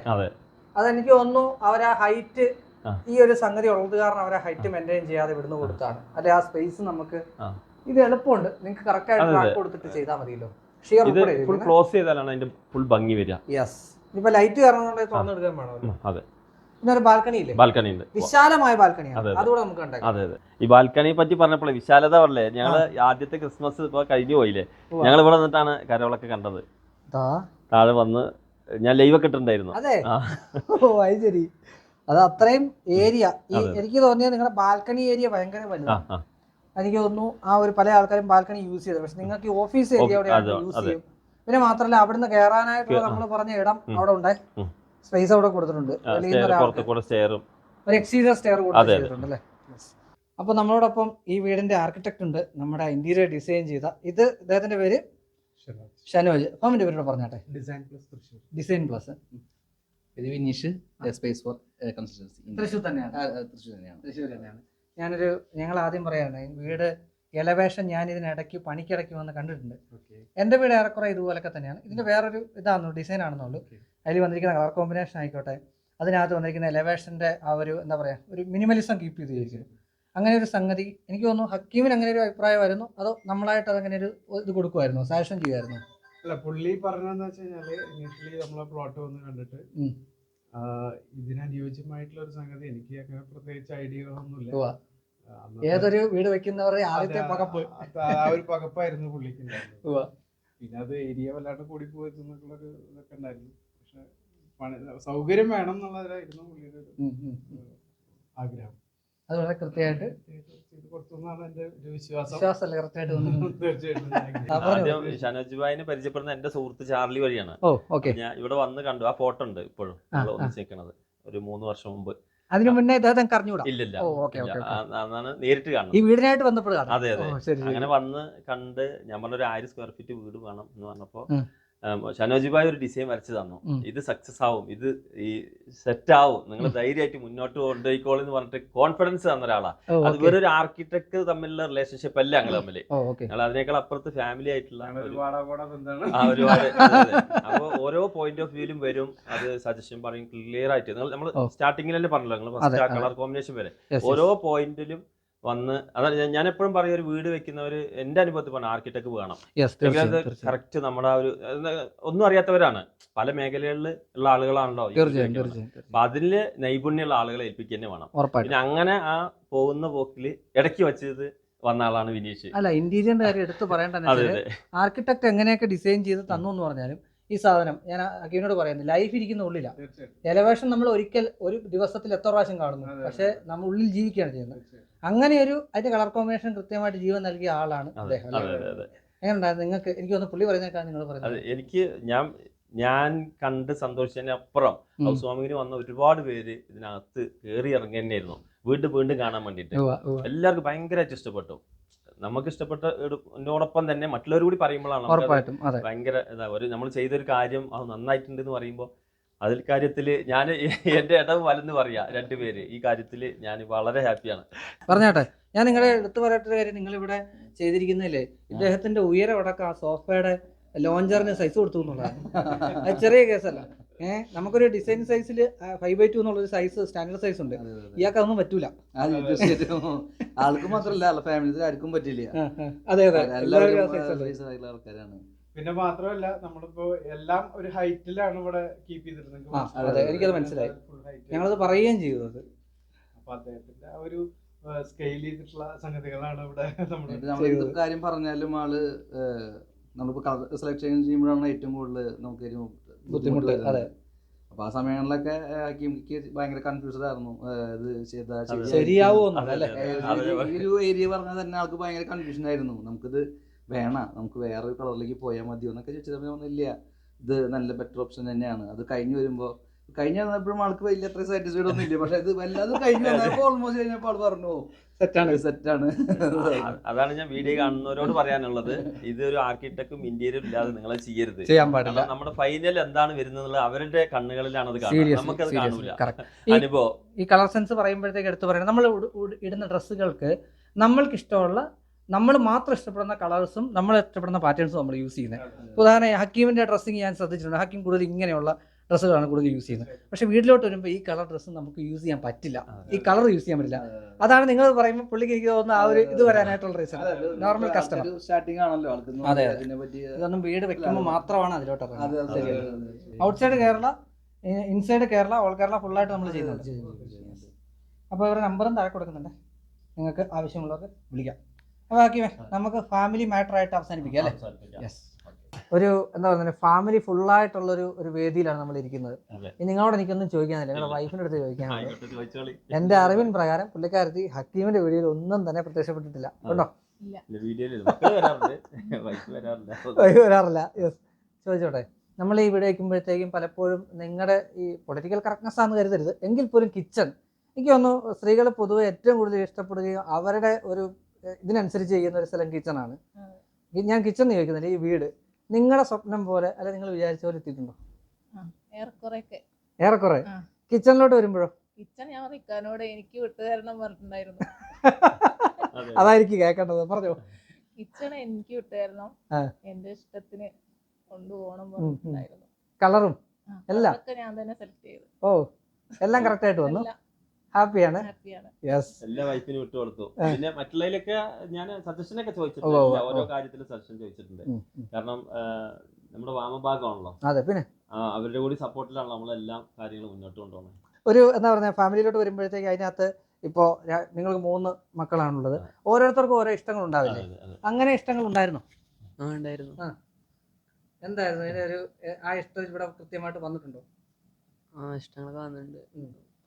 അതെനിക്ക് തോന്നുന്നു അവരാ ഹൈറ്റ്, ഈ ഒരു സംഗതി ഉള്ളത് കാരണം അവരാ ഹൈറ്റ് മെയിൻറ്റെയിൻ ചെയ്യാതെ ഇവിടുന്ന് കൊടുത്താണ്. അല്ലെ ആ സ്പേസ് നമുക്ക് ഇത് എളുപ്പമുണ്ട്. നിങ്ങൾക്ക് കറക്റ്റ് ആയിട്ട് ട്രാക്ക് കൊടുത്തിട്ട് ചെയ്താൽ മതിയല്ലോ. ഫുൾ ക്ലോസ് ചെയ്താലാണ് അതിന്റെ ഫുൾ ഭംഗി വരിക. യെസ്, ഇപ്പൊ ലൈറ്റ് കയറണമെന്നുണ്ടെങ്കിൽ തുറന്നെടുക്കാൻ വേണം. അതെ, പിന്നെ ഒരു ബാൽക്കണി ഇല്ലേ. ബാൽക്കണി ഉണ്ട്, വിശാലമായ ബാൽക്കണിയാണ്. അതുകൂടെ നമുക്ക് ഉണ്ടാക്കാം. അതെ അതെ, ഈ ബാൽക്കണിയെ പറ്റി പറഞ്ഞപ്പോൾ വിശാലത പറഞ്ഞേ. ഞങ്ങള് ആദ്യത്തെ ക്രിസ്മസ് ഇപ്പൊ കഴിഞ്ഞു പോയില്ലേ, ഞങ്ങൾ ഇവിടെ നിന്നിട്ടാണ് കരോളൊക്കെ കണ്ടത്. താഴെ വന്ന് ഞാൻ ലൈവ് ഒക്കെ ഇട്ടിട്ടുണ്ടായിരുന്നു. അതെ, ശരി. അത് അത്രയും ഏരിയ. എനിക്ക് തോന്നിയത് നിങ്ങളുടെ ബാൽക്കണി ഏരിയ ഭയങ്കര വലുതാണ്. എനിക്ക് തോന്നുന്നു ആ ഒരു പല ആൾക്കാരും ബാൽക്കണി യൂസ് ചെയ്തത്. പക്ഷെ നിങ്ങൾക്ക് ഓഫീസ് ഏരിയ അവിടെ യൂസ് ചെയ്യും. പിന്നെ മാത്രമല്ല അവിടുന്ന് കയറാനായിട്ടുള്ള നമ്മൾ പറഞ്ഞ ഇടം അവിടെ ഉണ്ട്, സ്പേസ് അവിടെ കൊടുത്തിട്ടുണ്ട്. ഒരു എക്സ്റ്റീരിയർ സ്റ്റെയർ കൊടുത്തിട്ടുണ്ട് അല്ലേ. അപ്പൊ നമ്മളോടൊപ്പം ഈ വീടിന്റെ ആർക്കിടെക്ട് ഉണ്ട്, നമ്മുടെ ഇന്റീരിയർ ഡിസൈൻ ചെയ്ത. ഇദ്ദേഹത്തിന്റെ പേര് ഷനോജ്. ഫാമിന്റെ പേരോട് പറഞ്ഞാട്ടെ. ഡിസൈൻ പ്ലസ് ഇത് Vineesh, space four consultancy. Thrissur തന്നെയാണ്. ഞങ്ങൾ ആദ്യം പറയാണ്, വീട് എലവേഷൻ ഞാൻ ഇതിനിടയ്ക്ക് പണിക്കിടയ്ക്ക് വന്ന് കണ്ടിട്ടുണ്ട്. എൻ്റെ വീട് ഏറെക്കുറെ ഇതുപോലൊക്കെ തന്നെയാണ്. ഇതിന്റെ വേറൊരു ഇതാണെന്നു ഡിസൈൻ ആണെന്നുള്ളൂ. അതിൽ വന്നിരിക്കുന്ന കളർ കോമ്പിനേഷൻ ആയിക്കോട്ടെ, അതിനകത്ത് വന്നിരിക്കുന്ന എലവേഷൻ്റെ ആ ഒരു എന്താ പറയുക ഒരു മിനിമലിസം കീപ്പ് ചെയ്ത് വെച്ചിരിക്കുന്നു. അങ്ങനെ ഒരു സംഗതി എനിക്ക് തോന്നുന്നു ഹക്കീമിന് അങ്ങനെ ഒരു അഭിപ്രായമായിരുന്നു, അതോ നമ്മളായിട്ട് അതങ്ങനെ ഒരു ഇത് കൊടുക്കുമായിരുന്നു, സജഷൻ ചെയ്യുമായിരുന്നു? അല്ല, പുള്ളി പറഞ്ഞതെന്ന് വെച്ച് കഴിഞ്ഞാല് ഇനീഷ്യലി നമ്മളെ പ്ലോട്ട് വന്ന് കണ്ടിട്ട് ഇതിനനുയോജ്യമായിട്ടുള്ള ഒരു സംഗതി എനിക്ക് അങ്ങനെ പ്രത്യേകിച്ച് ഐഡിയകളൊന്നുമില്ല. ഏതൊരു വീട് വെക്കുന്നവരുടെ ആദ്യത്തെ പകപ്പ് ആ ഒരു പകപ്പായിരുന്നു പുള്ളിക്ക് ഉണ്ടായിരുന്നത്. പിന്നെ അത് ഏരിയ വല്ലാണ്ട് കൂടി പോയെന്നുള്ളൊരു ഇതൊക്കെ ഉണ്ടായിരുന്നു. പക്ഷെ സൗകര്യം വേണം എന്നുള്ളതായിരുന്നു പുള്ളിയുടെ ആഗ്രഹം. അത് വളരെ കൃത്യമായിട്ട് കൊടുത്തുന്നാണ് എന്റെ ഒരു വിശ്വാസം. തീർച്ചയായിട്ടും. ആദ്യം ഷനോജ് ഭായിനെ പരിചയപ്പെടുന്ന എന്റെ സുഹൃത്ത് ചാർലി വഴിയാണ്. ഞാൻ ഇവിടെ വന്ന് കണ്ടു, ആ ഫോട്ടോ ഉണ്ട് ഇപ്പോഴും ഒന്നിച്ചേക്കണത് ഒരു 3 വർഷം മുമ്പ്. അതിനു മുന്നേ ഇദ്ദേഹം അറിഞ്ഞൂടാ? ഇല്ലില്ല, അതാണ് നേരിട്ട് കാണുന്നത്. ഈ വീടിനായിട്ട് വന്നപ്പോഴാണ്. അതെ അതെ, അങ്ങനെ വന്ന് കണ്ട് ഞാൻ പറഞ്ഞ ഒരു 1000 സ്ക്വയർ ഫീറ്റ് വീട് വേണം എന്ന് പറഞ്ഞപ്പോ ഷനോജ് ഭായ് ഒരു ഡിസൈൻ വരച്ചു തന്നു. ഇത് സക്സസ് ആവും, ഇത് ഈ സെറ്റ് ആവും, നിങ്ങൾ ധൈര്യമായിട്ട് മുന്നോട്ട് കൊണ്ടുപോയിക്കോളൂ എന്ന് പറഞ്ഞിട്ട് കോൺഫിഡൻസ് തന്ന ഒരാളാ. അത് വേറെ ഒരു ആർക്കിടെക്ട് തമ്മിലുള്ള റിലേഷൻഷിപ്പ് അല്ല ഞങ്ങൾ തമ്മിൽ. ഞങ്ങൾ അതിനേക്കാൾ അപ്പുറത്ത് ഫാമിലി ആയിട്ടുള്ള ഒരുപാട്. അപ്പൊ ഓരോ പോയിന്റ് ഓഫ് വ്യൂലും വരും, അത് സജഷൻ പറയും ക്ലിയർ ആയിട്ട്. നമ്മൾ സ്റ്റാർട്ടിങ്ങിൽ തന്നെ പറഞ്ഞല്ലോ, നിങ്ങൾ ഫസ്റ്റ് ആ കളർ കോമ്പിനേഷൻ വരെ ഓരോ പോയിന്റിലും വന്ന്. അതാണ് ഞാൻ എപ്പോഴും പറയും, ഒരു വീട് വെക്കുന്നവര് എന്റെ അനുഭവത്തിൽ പറഞ്ഞ ആർക്കിടെക്ട് വേണം. കറക്റ്റ് നമ്മുടെ ഒരു ഒന്നും അറിയാത്തവരാണ്, പല മേഖലകളിൽ ഉള്ള ആളുകളാണല്ലോ. അപ്പൊ അതില് നൈപുണ്യമുള്ള ആളുകളെ ഏൽപ്പിക്കുക തന്നെ വേണം. പിന്നെ അങ്ങനെ ആ പോകുന്ന പോക്കില് ഇടയ്ക്ക് വെച്ചത് വന്ന ആളാണ് വിനീഷ്. അല്ല, ഇന്റീരിയറിന്റെ കാര്യം എടുത്ത് പറയേണ്ട, ആർക്കിടെക്ട് എങ്ങനെയൊക്കെ ഡിസൈൻ ചെയ്ത് തന്നു എന്ന് പറഞ്ഞാലും ഈ സാധനം ഞാൻ അഖിലിനോട് പറയുന്നത് ലൈഫ് ഇരിക്കുന്ന ഉള്ളില്ല. എലവേഷൻ നമ്മൾ ഒരു ദിവസത്തിൽ എത്ര പ്രാവശ്യം കാണുന്നു, പക്ഷെ നമ്മൾ ഉള്ളിൽ ജീവിക്കുകയാണ് ചെയ്യുന്നത്. അങ്ങനെ ഒരു അതിന്റെ കളർ കോമ്പിനേഷൻ കൃത്യമായിട്ട് ജീവൻ നൽകിയ ആളാണ് അദ്ദേഹം. എങ്ങനെയുണ്ടായിരുന്നു നിങ്ങൾക്ക്? എനിക്ക് തോന്നുന്നു പുള്ളി പറയുന്നേക്കാണ് നിങ്ങൾ പറയുന്നത്. എനിക്ക് ഞാൻ കണ്ട് സന്തോഷിച്ചതിന് അപ്പുറം ഹൗസ് വാമിങ്ങിന് വന്ന ഒരുപാട് പേര് ഇതിനകത്ത് കയറി ഇറങ്ങി തന്നെയായിരുന്നു, വീണ്ടും കാണാൻ വേണ്ടിയിട്ട്. എല്ലാവർക്കും ഭയങ്കരമായിട്ട് ഇഷ്ടപ്പെട്ടു. നമുക്ക് ഇഷ്ടപ്പെട്ടോടൊപ്പം തന്നെ മറ്റുള്ളവർ കൂടി പറയുമ്പോഴാണ് ഭയങ്കര നമ്മൾ ചെയ്തൊരു കാര്യം അത് നന്നായിട്ടുണ്ട് എന്ന് പറയുമ്പോൾ അതിൽ കാര്യത്തില് ഞാൻ എന്റെ ഇടവ് വലന്ന് പറയാ രണ്ടുപേര് ഈ കാര്യത്തില് ഞാൻ വളരെ ഹാപ്പിയാണ്. പറഞ്ഞാട്ടെ, ഞാൻ നിങ്ങളെ എടുത്തു പറയേണ്ട കാര്യം, നിങ്ങൾ ഇവിടെ ചെയ്തിരിക്കുന്നില്ലേ ഇദ്ദേഹത്തിന്റെ ഉയരം അടക്കം ആ സോഫയുടെ ലോഞ്ചറിന് സൈസ് കൊടുത്തു എന്നുള്ളതാണ്. അത് ചെറിയ കേസല്ല. നമുക്കൊരു ഡിസൈൻ സൈസിൽ 5x2 എന്നുള്ളൊരു സൈസ് സ്റ്റാൻഡേർഡ് സൈസ് ഉണ്ട്. ഇയാൾക്ക് അതൊന്നും പറ്റൂല. ആൾക്ക് മാത്രമല്ല, ഫാമിലി ആർക്കും പറ്റില്ല. അതെ അതെ, ആൾക്കാരാണ്. പിന്നെ മാത്രമല്ല, നമ്മളിപ്പോ എല്ലാം ഒരു ഹൈറ്റിലാണ് ഇവിടെ കീപ്പ് ചെയ്തിരുന്നത്. അതെ, എനിക്കത് മനസ്സിലായി, ഞങ്ങളത് പറയുകയും ചെയ്തത്. അപ്പൊ അദ്ദേഹത്തിന്റെ ആ ഒരു സ്കെയിൽ ചെയ്തിട്ടുള്ള സംഗതികളാണ് ഇവിടെ നമ്മൾ കാര്യം പറഞ്ഞാലും ആള് നമ്മളിപ്പോ കളർ സെലക്ഷൻ ചെയ്യുമ്പോഴാണ് ഏറ്റവും കൂടുതൽ നമുക്ക് ബുദ്ധിമുട്ട്. അപ്പൊ ആ സമയങ്ങളിലൊക്കെ ഭയങ്കര കൺഫ്യൂസ്ഡ് ആയിരുന്നു, ഇത് ശരിയാവോ ഈ ഒരു ഏരിയ പറഞ്ഞാൽ തന്നെ ആൾക്ക് ഭയങ്കര കൺഫ്യൂഷൻ ആയിരുന്നു. നമുക്കിത് നമുക്ക് വേറൊരു കളറിലേക്ക് പോയാൽ മതിയോ എന്നൊക്കെ ചോദിച്ചില്ല. ഇത് നല്ല ബെറ്റർ ഓപ്ഷൻ തന്നെയാണ്. അത് കഴിഞ്ഞ് വന്നപ്പോഴും ആൾക്ക് വലിയ അത്ര സാറ്റിസ്ഫൈഡ് ഒന്നും ഇല്ല. പക്ഷെ ഇത് വല്ലാതെ കഴിഞ്ഞ് വന്നപ്പോൾ ഓൾമോസ്റ്റ് കഴിഞ്ഞപ്പോൾ ആൾ പറഞ്ഞു സെറ്റാണ്. അതാണ് ഞാൻ വീഡിയോ കാണുന്നവരോട് പറയാനുള്ളത്, ഇതൊരു ആർക്കിടെക്റ്റും ഇന്റീരിയറും ഇല്ലാതെ നിങ്ങൾ ചെയ്യരുത്. ചെയ്യാൻ പാടില്ല. നമ്മുടെ ഫൈനൽ എന്താണ് വരുന്നത് അവരുടെ കണ്ണുകളിലാണ് അത് കാണുന്നത്, നമുക്കത് കാണൂല. അനുഭവം ഈ കളർ സെൻസ് പറയുമ്പോഴത്തേക്ക് എടുത്ത് പറയണം, നമ്മൾ ഇടുന്ന ഡ്രസ്സുകൾക്ക് നമ്മൾക്ക് ഇഷ്ടമുള്ള, നമ്മൾ മാത്രം ഇഷ്ടപ്പെടുന്ന കളേഴ്സും നമ്മൾ ഇഷ്ടപ്പെടുന്ന പാറ്റേൺസും നമ്മൾ യൂസ് ചെയ്യുന്നത്. ഉദാഹരണം, ഹക്കീമിന്റെ ഡ്രസ്സിങ് ഞാൻ ശ്രദ്ധിച്ചിട്ടുണ്ട്. ഹക്കീം കൂടുതൽ ഇങ്ങനെയുള്ള ഡ്രസ്സുകളാണ് കൂടുതൽ യൂസ് ചെയ്യുന്നത്. പക്ഷെ വീട്ടിലോട്ട് വരുമ്പോൾ ഈ കളർ ഡ്രസ്സ് നമുക്ക് യൂസ് ചെയ്യാൻ പറ്റില്ല, ഈ കളർ യൂസ് ചെയ്യാൻ പറ്റില്ല. അതാണ് നിങ്ങൾ പറയുമ്പോൾ പുള്ളിക്ക് എനിക്ക് തോന്നുന്ന ആ ഒരു ഇത് വരാനായിട്ടുള്ള റീസൺ. നോർമൽ കസ്റ്റമർ സ്റ്റാർട്ടിംഗ് ആണല്ലോ. അതെ, ഇതൊന്നും വീട് വെക്കുമ്പോൾ മാത്രമാണ് അതിലോട്ട്. Outside Kerala, inside Kerala, all Kerala ഫുള്ളായിട്ട് നമ്മൾ ചെയ്യുന്നുണ്ട്. അപ്പോൾ ഇവരുടെ നമ്പറും താഴെ കൊടുക്കുന്നുണ്ട്, നിങ്ങൾക്ക് ആവശ്യമുള്ളവർക്ക് വിളിക്കാം. അപ്പോൾ ആക്കിമേ നമുക്ക് ഫാമിലി മാറ്റർ ആയിട്ട് അവസാനിപ്പിക്കാം അല്ലേ? യെസ്. ഒരു എന്താ പറയുക, ഫാമിലി ഫുള്ളായിട്ടുള്ളൊരു വേദിയിലാണ് നമ്മൾ ഇരിക്കുന്നത്. നിങ്ങളോട് എനിക്കൊന്നും ചോദിക്കാനില്ല, നിങ്ങളുടെ വൈഫിൻ്റെ അടുത്ത് ചോദിക്കാനുള്ളത്. എൻ്റെ അറിവിൻ പ്രകാരം പുള്ളിക്കാരത്തി ഹക്കീമിന്റെ വീഡിയോയിൽ ഒന്നും തന്നെ പ്രത്യക്ഷപ്പെട്ടിട്ടില്ല, ഉണ്ടോ? വരാറില്ല. യെസ്. ചോദിച്ചോട്ടെ, നമ്മൾ ഈ വീഡിയോ വയ്ക്കുമ്പോഴത്തേക്കും പലപ്പോഴും നിങ്ങളുടെ ഈ പൊളിറ്റിക്കൽ കറക്റ്റ്നെസ് ആണെന്ന് കരുതരുത്, എങ്കിൽ പോലും കിച്ചൺ എനിക്ക് തോന്നുന്നു സ്ത്രീകൾ പൊതുവെ ഏറ്റവും കൂടുതൽ ഇഷ്ടപ്പെടുകയും അവരുടെ ഒരു ഇതിനനുസരിച്ച് ചെയ്യുന്ന ഒരു സ്ഥലം കിച്ചണാണ്. ഞാൻ കിച്ചൺ ചോദിക്കുന്നില്ല, ഈ വീട് നിങ്ങളുടെ സ്വപ്നം പോലെ അല്ലെ നിങ്ങൾ വിചാരിച്ച പോലെ എത്തിയിട്ടുണ്ടോ? ഏറെക്കുറെ. കിച്ചണിലോട്ട് വരുമ്പോഴോ? കിച്ചൺ ഞാൻ റിക്കാനോട് എനിക്ക് വിട്ടുതരണം പറഞ്ഞിട്ടുണ്ടായിരുന്നു. അതായിരിക്കും കേൾക്കേണ്ടത്, പറഞ്ഞോ. കിച്ചൺ എനിക്ക് വിട്ടുതരണം, എന്റെ ഇഷ്ടത്തിന് കൊണ്ടുപോകണം പറഞ്ഞിട്ടുണ്ടായിരുന്നു. കളറും എല്ലാം ഞാൻ തന്നെ സെലക്ട് ചെയ്തു. ഓ, എല്ലാം കറക്റ്റ് ആയിട്ട് വന്നു. ഹാപ്പിയാണ്. ഹാപ്പിയാണ്. യെസ്. എല്ലാ വൈഫിനും വിട്ടു കൊടുത്തു. പിന്നെ മറ്റുള്ളതിലൊക്കെ ഞാൻ സജഷൻ ഒക്കെ ചോദിച്ചിട്ടുണ്ട്, ഓരോ കാര്യത്തിലും സജഷൻ ചോദിച്ചിട്ടുണ്ട്. കാരണം നമ്മുടെ വാമഭാഗമാണല്ലോ. അതെ, പിന്നെ അവരുടെ കൂടി സപ്പോർട്ടിലാണ് നമ്മളെല്ലാം കാര്യങ്ങളും മുന്നോട്ട് കൊണ്ടുപോകുന്നത്. ഒരു എന്താ പറയുക, ഫാമിലിയിലോട്ട് വരുമ്പോഴത്തേക്ക് അതിനകത്ത് ഇപ്പോൾ നിങ്ങൾക്ക് 3 മക്കളാണുള്ളത്. ഓരോരുത്തർക്കും ഓരോ ഇഷ്ടങ്ങൾ ഉണ്ടാവില്ലേ? അങ്ങനെ ഇഷ്ടങ്ങൾ ഉണ്ടായിരുന്നോ? ഉണ്ടായിരുന്നു. എന്തായിരുന്നു അതിന്റെ ഒരു ആ ഇഷ്ടം ഇവിടെ കൃത്യമായിട്ട് വന്നിട്ടുണ്ടോ? ഇഷ്ടങ്ങളൊക്കെ വന്നിട്ടുണ്ട്.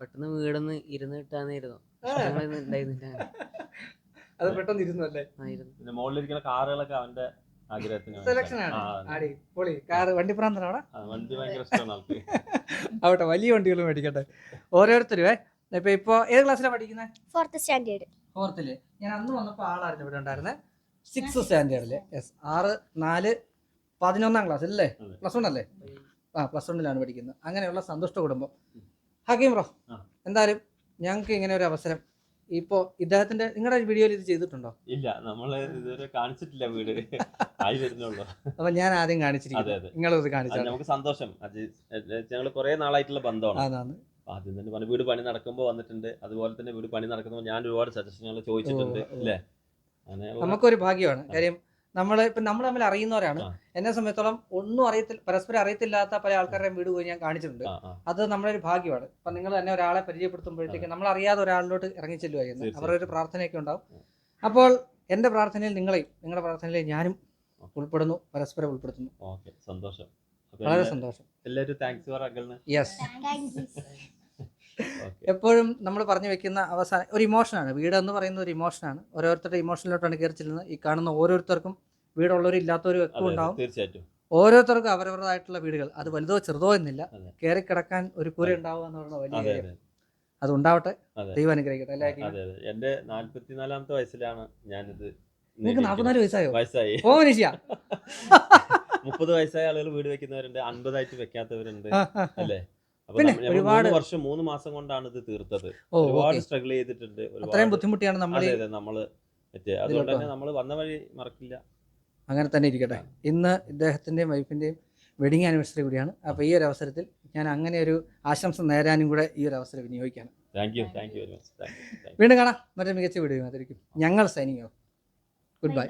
പെട്ടെന്ന് വീടൊന്ന് ഇരുന്ന് കിട്ടാന്നായിരുന്നു. ഇഷ്ടങ്ങളൊന്നും ഉണ്ടായിരുന്നില്ല. അത് പെട്ടെന്ന് ഇരുന്നു അല്ലേ? പിന്നെ മുകളിലിരിക്കുന്ന കാറുകളൊക്കെ അവന്റെ ആഗ്രഹത്തിന് സെലക്ഷൻ ആണ്. ആടി പൊളി കാറ്. വണ്ടി പ്രാന്തനാണ്. വണ്ടി ഭയങ്കര ഇഷ്ടമാണ് ആൾക്ക്. ആവട്ടെ, വലിയ വണ്ടികൾ മേടിക്കട്ടെ ഓരോരുത്തരും. ഇപ്പൊ ഏത് ക്ലാസ്സിലാണ് പഠിക്കുന്നത്? 4th standard. 4th. ഞാൻ അന്ന് വന്നപ്പോൾ ആളായിരുന്നു ഇവിടെ ഉണ്ടായിരുന്നത്. 6th സ്റ്റാൻഡേർഡില്. യെസ്. 6, 4, 11ാം ക്ലാസ് അല്ലേ? +1 അല്ലേ? +1ലാണ് പഠിക്കുന്നത്. അങ്ങനെയുള്ള സന്തുഷ്ട കുടുംബം. ഹക്കീം ബ്രോ, എന്തായാലും ഞങ്ങൾക്ക് ഇങ്ങനെ ഒരു അവസരം ഇപ്പോൾ ഇദ്ദേഹത്തിന്റെ നിങ്ങളുടെ വീഡിയോയിൽ ഇത് ചെയ്തിട്ടുണ്ടോ? ഇല്ല, നമ്മള് ഇതുവരെ കാണിച്ചിട്ടില്ല. വീട് ആയി വരുന്നുള്ളൂ. അപ്പൊ ഞാൻ ആദ്യം കാണിച്ചിരിക്കുന്നു. നിങ്ങളിത് കാണിച്ചാൽ നമുക്ക് സന്തോഷം. ഞങ്ങൾ കുറെ നാളായിട്ടുള്ള ബന്ധമാണ്. ആദ്യം തന്നെ പറഞ്ഞ വീട് പണി നടക്കുമ്പോൾ വന്നിട്ടുണ്ട്. അതുപോലെ തന്നെ വീട് പണി നടക്കുമ്പോൾ ഞാൻ ഒരുപാട് സജഷനുകൾ ചോദിച്ചിട്ടുണ്ട്. അല്ലേ? നമുക്കൊരു ഭാഗ്യമാണ്. കാര്യം നമ്മൾ തമ്മിൽ അറിയുന്നവരാണ്. എന്നെ സംബന്ധിച്ചോളം ഒന്നും പരസ്പരം അറിയത്തില്ലാത്ത പല ആൾക്കാരുടെയും വീട് പോയി ഞാൻ കാണിച്ചിട്ടുണ്ട്. അത് നമ്മുടെ ഒരു ഭാഗ്യമാണ്. ഇപ്പൊ നിങ്ങൾ തന്നെ ഒരാളെ പരിചയപ്പെടുത്തുമ്പോഴത്തേക്ക് നമ്മൾ അറിയാതെ ഒരാളിലോട്ട് ഇറങ്ങിച്ചെല്ലുമായിരുന്നു. അവരുടെ ഒരു പ്രാർത്ഥനയൊക്കെ ഉണ്ടാവും. അപ്പോൾ എന്റെ പ്രാർത്ഥനയിൽ നിങ്ങളുടെ പ്രാർത്ഥനയിൽ ഞാനും ഉൾപ്പെടുന്നു, പരസ്പരം ഉൾപ്പെടുത്തുന്നു. സന്തോഷം, വളരെ സന്തോഷം. എല്ലാവരും താങ്ക്സ് ഫോർ അങ്കിളിന്. യെസ്. എപ്പോഴും നമ്മൾ പറഞ്ഞു വെക്കുന്ന അവസാനം ഒരു ഇമോഷനാണ്. വീട് എന്ന് പറയുന്ന ഒരു ഇമോഷനാണ്. ഓരോരുത്തരുടെ ഇമോഷനിലോട്ടാണ് കയറി ചെല്ലുന്നത്. ഈ കാണുന്ന ഓരോരുത്തർക്കും വീടുള്ളവരും ഇല്ലാത്തവരും ഒക്കെ ഉണ്ടാവും. തീർച്ചയായിട്ടും ഓരോരുത്തർക്കും അവരവരുടേതായിട്ടുള്ള വീടുകൾ, അത് വലുതോ ചെറുതോ എന്നില്ല, കയറി കിടക്കാൻ ഒരു കൂര ഉണ്ടാവുക എന്ന് പറയുന്ന വലിയ കാര്യം. അത് ഉണ്ടാവട്ടെ. ദൈവം അനുഗ്രഹിക്കട്ടെ. എന്റെ 44ാമത്തെ വയസ്സിലാണ് ഞാനിത്. നിങ്ങൾക്ക് 44 വയസ്സായോ? വയസ്സായി. ഓ മനുഷ്യ. 30 വയസ്സായ ആളുകൾ വീട് വെക്കുന്നവരുണ്ട്, 50 വെക്കാത്തവരുണ്ട്. അല്ലേ? പിന്നെ ഒരുപാട് 3 വർഷം 3 മാസം കൊണ്ടാണ് ഇത് തീർത്തത്. ഒരുപാട് സ്ട്രഗിൾ ചെയ്തിട്ടുണ്ട്. അത്രയും ബുദ്ധിമുട്ടിയാണ് നമ്മള്. അതുകൊണ്ട് തന്നെ നമ്മൾ വന്ന വഴി മറക്കില്ല. അങ്ങനെ തന്നെ ഇരിക്കട്ടെ. ഇന്ന് ഇദ്ദേഹത്തിന്റെയും വൈഫിന്റെയും വെഡിങ് ആനിവേഴ്സറി കൂടിയാണ്. അപ്പോൾ ഈ ഒരു അവസരത്തിൽ ഞാൻ അങ്ങനെ ഒരു ആശംസ നേരാനും കൂടെ ഈ ഒരു അവസരം വിനിയോഗിക്കുകയാണ്. Thank you very much. വീണ്ടും കാണാം മറ്റൊരു മികച്ച വീഡിയോ. ഞങ്ങൾ സൈനിങ് ഓഫ്. Good bye.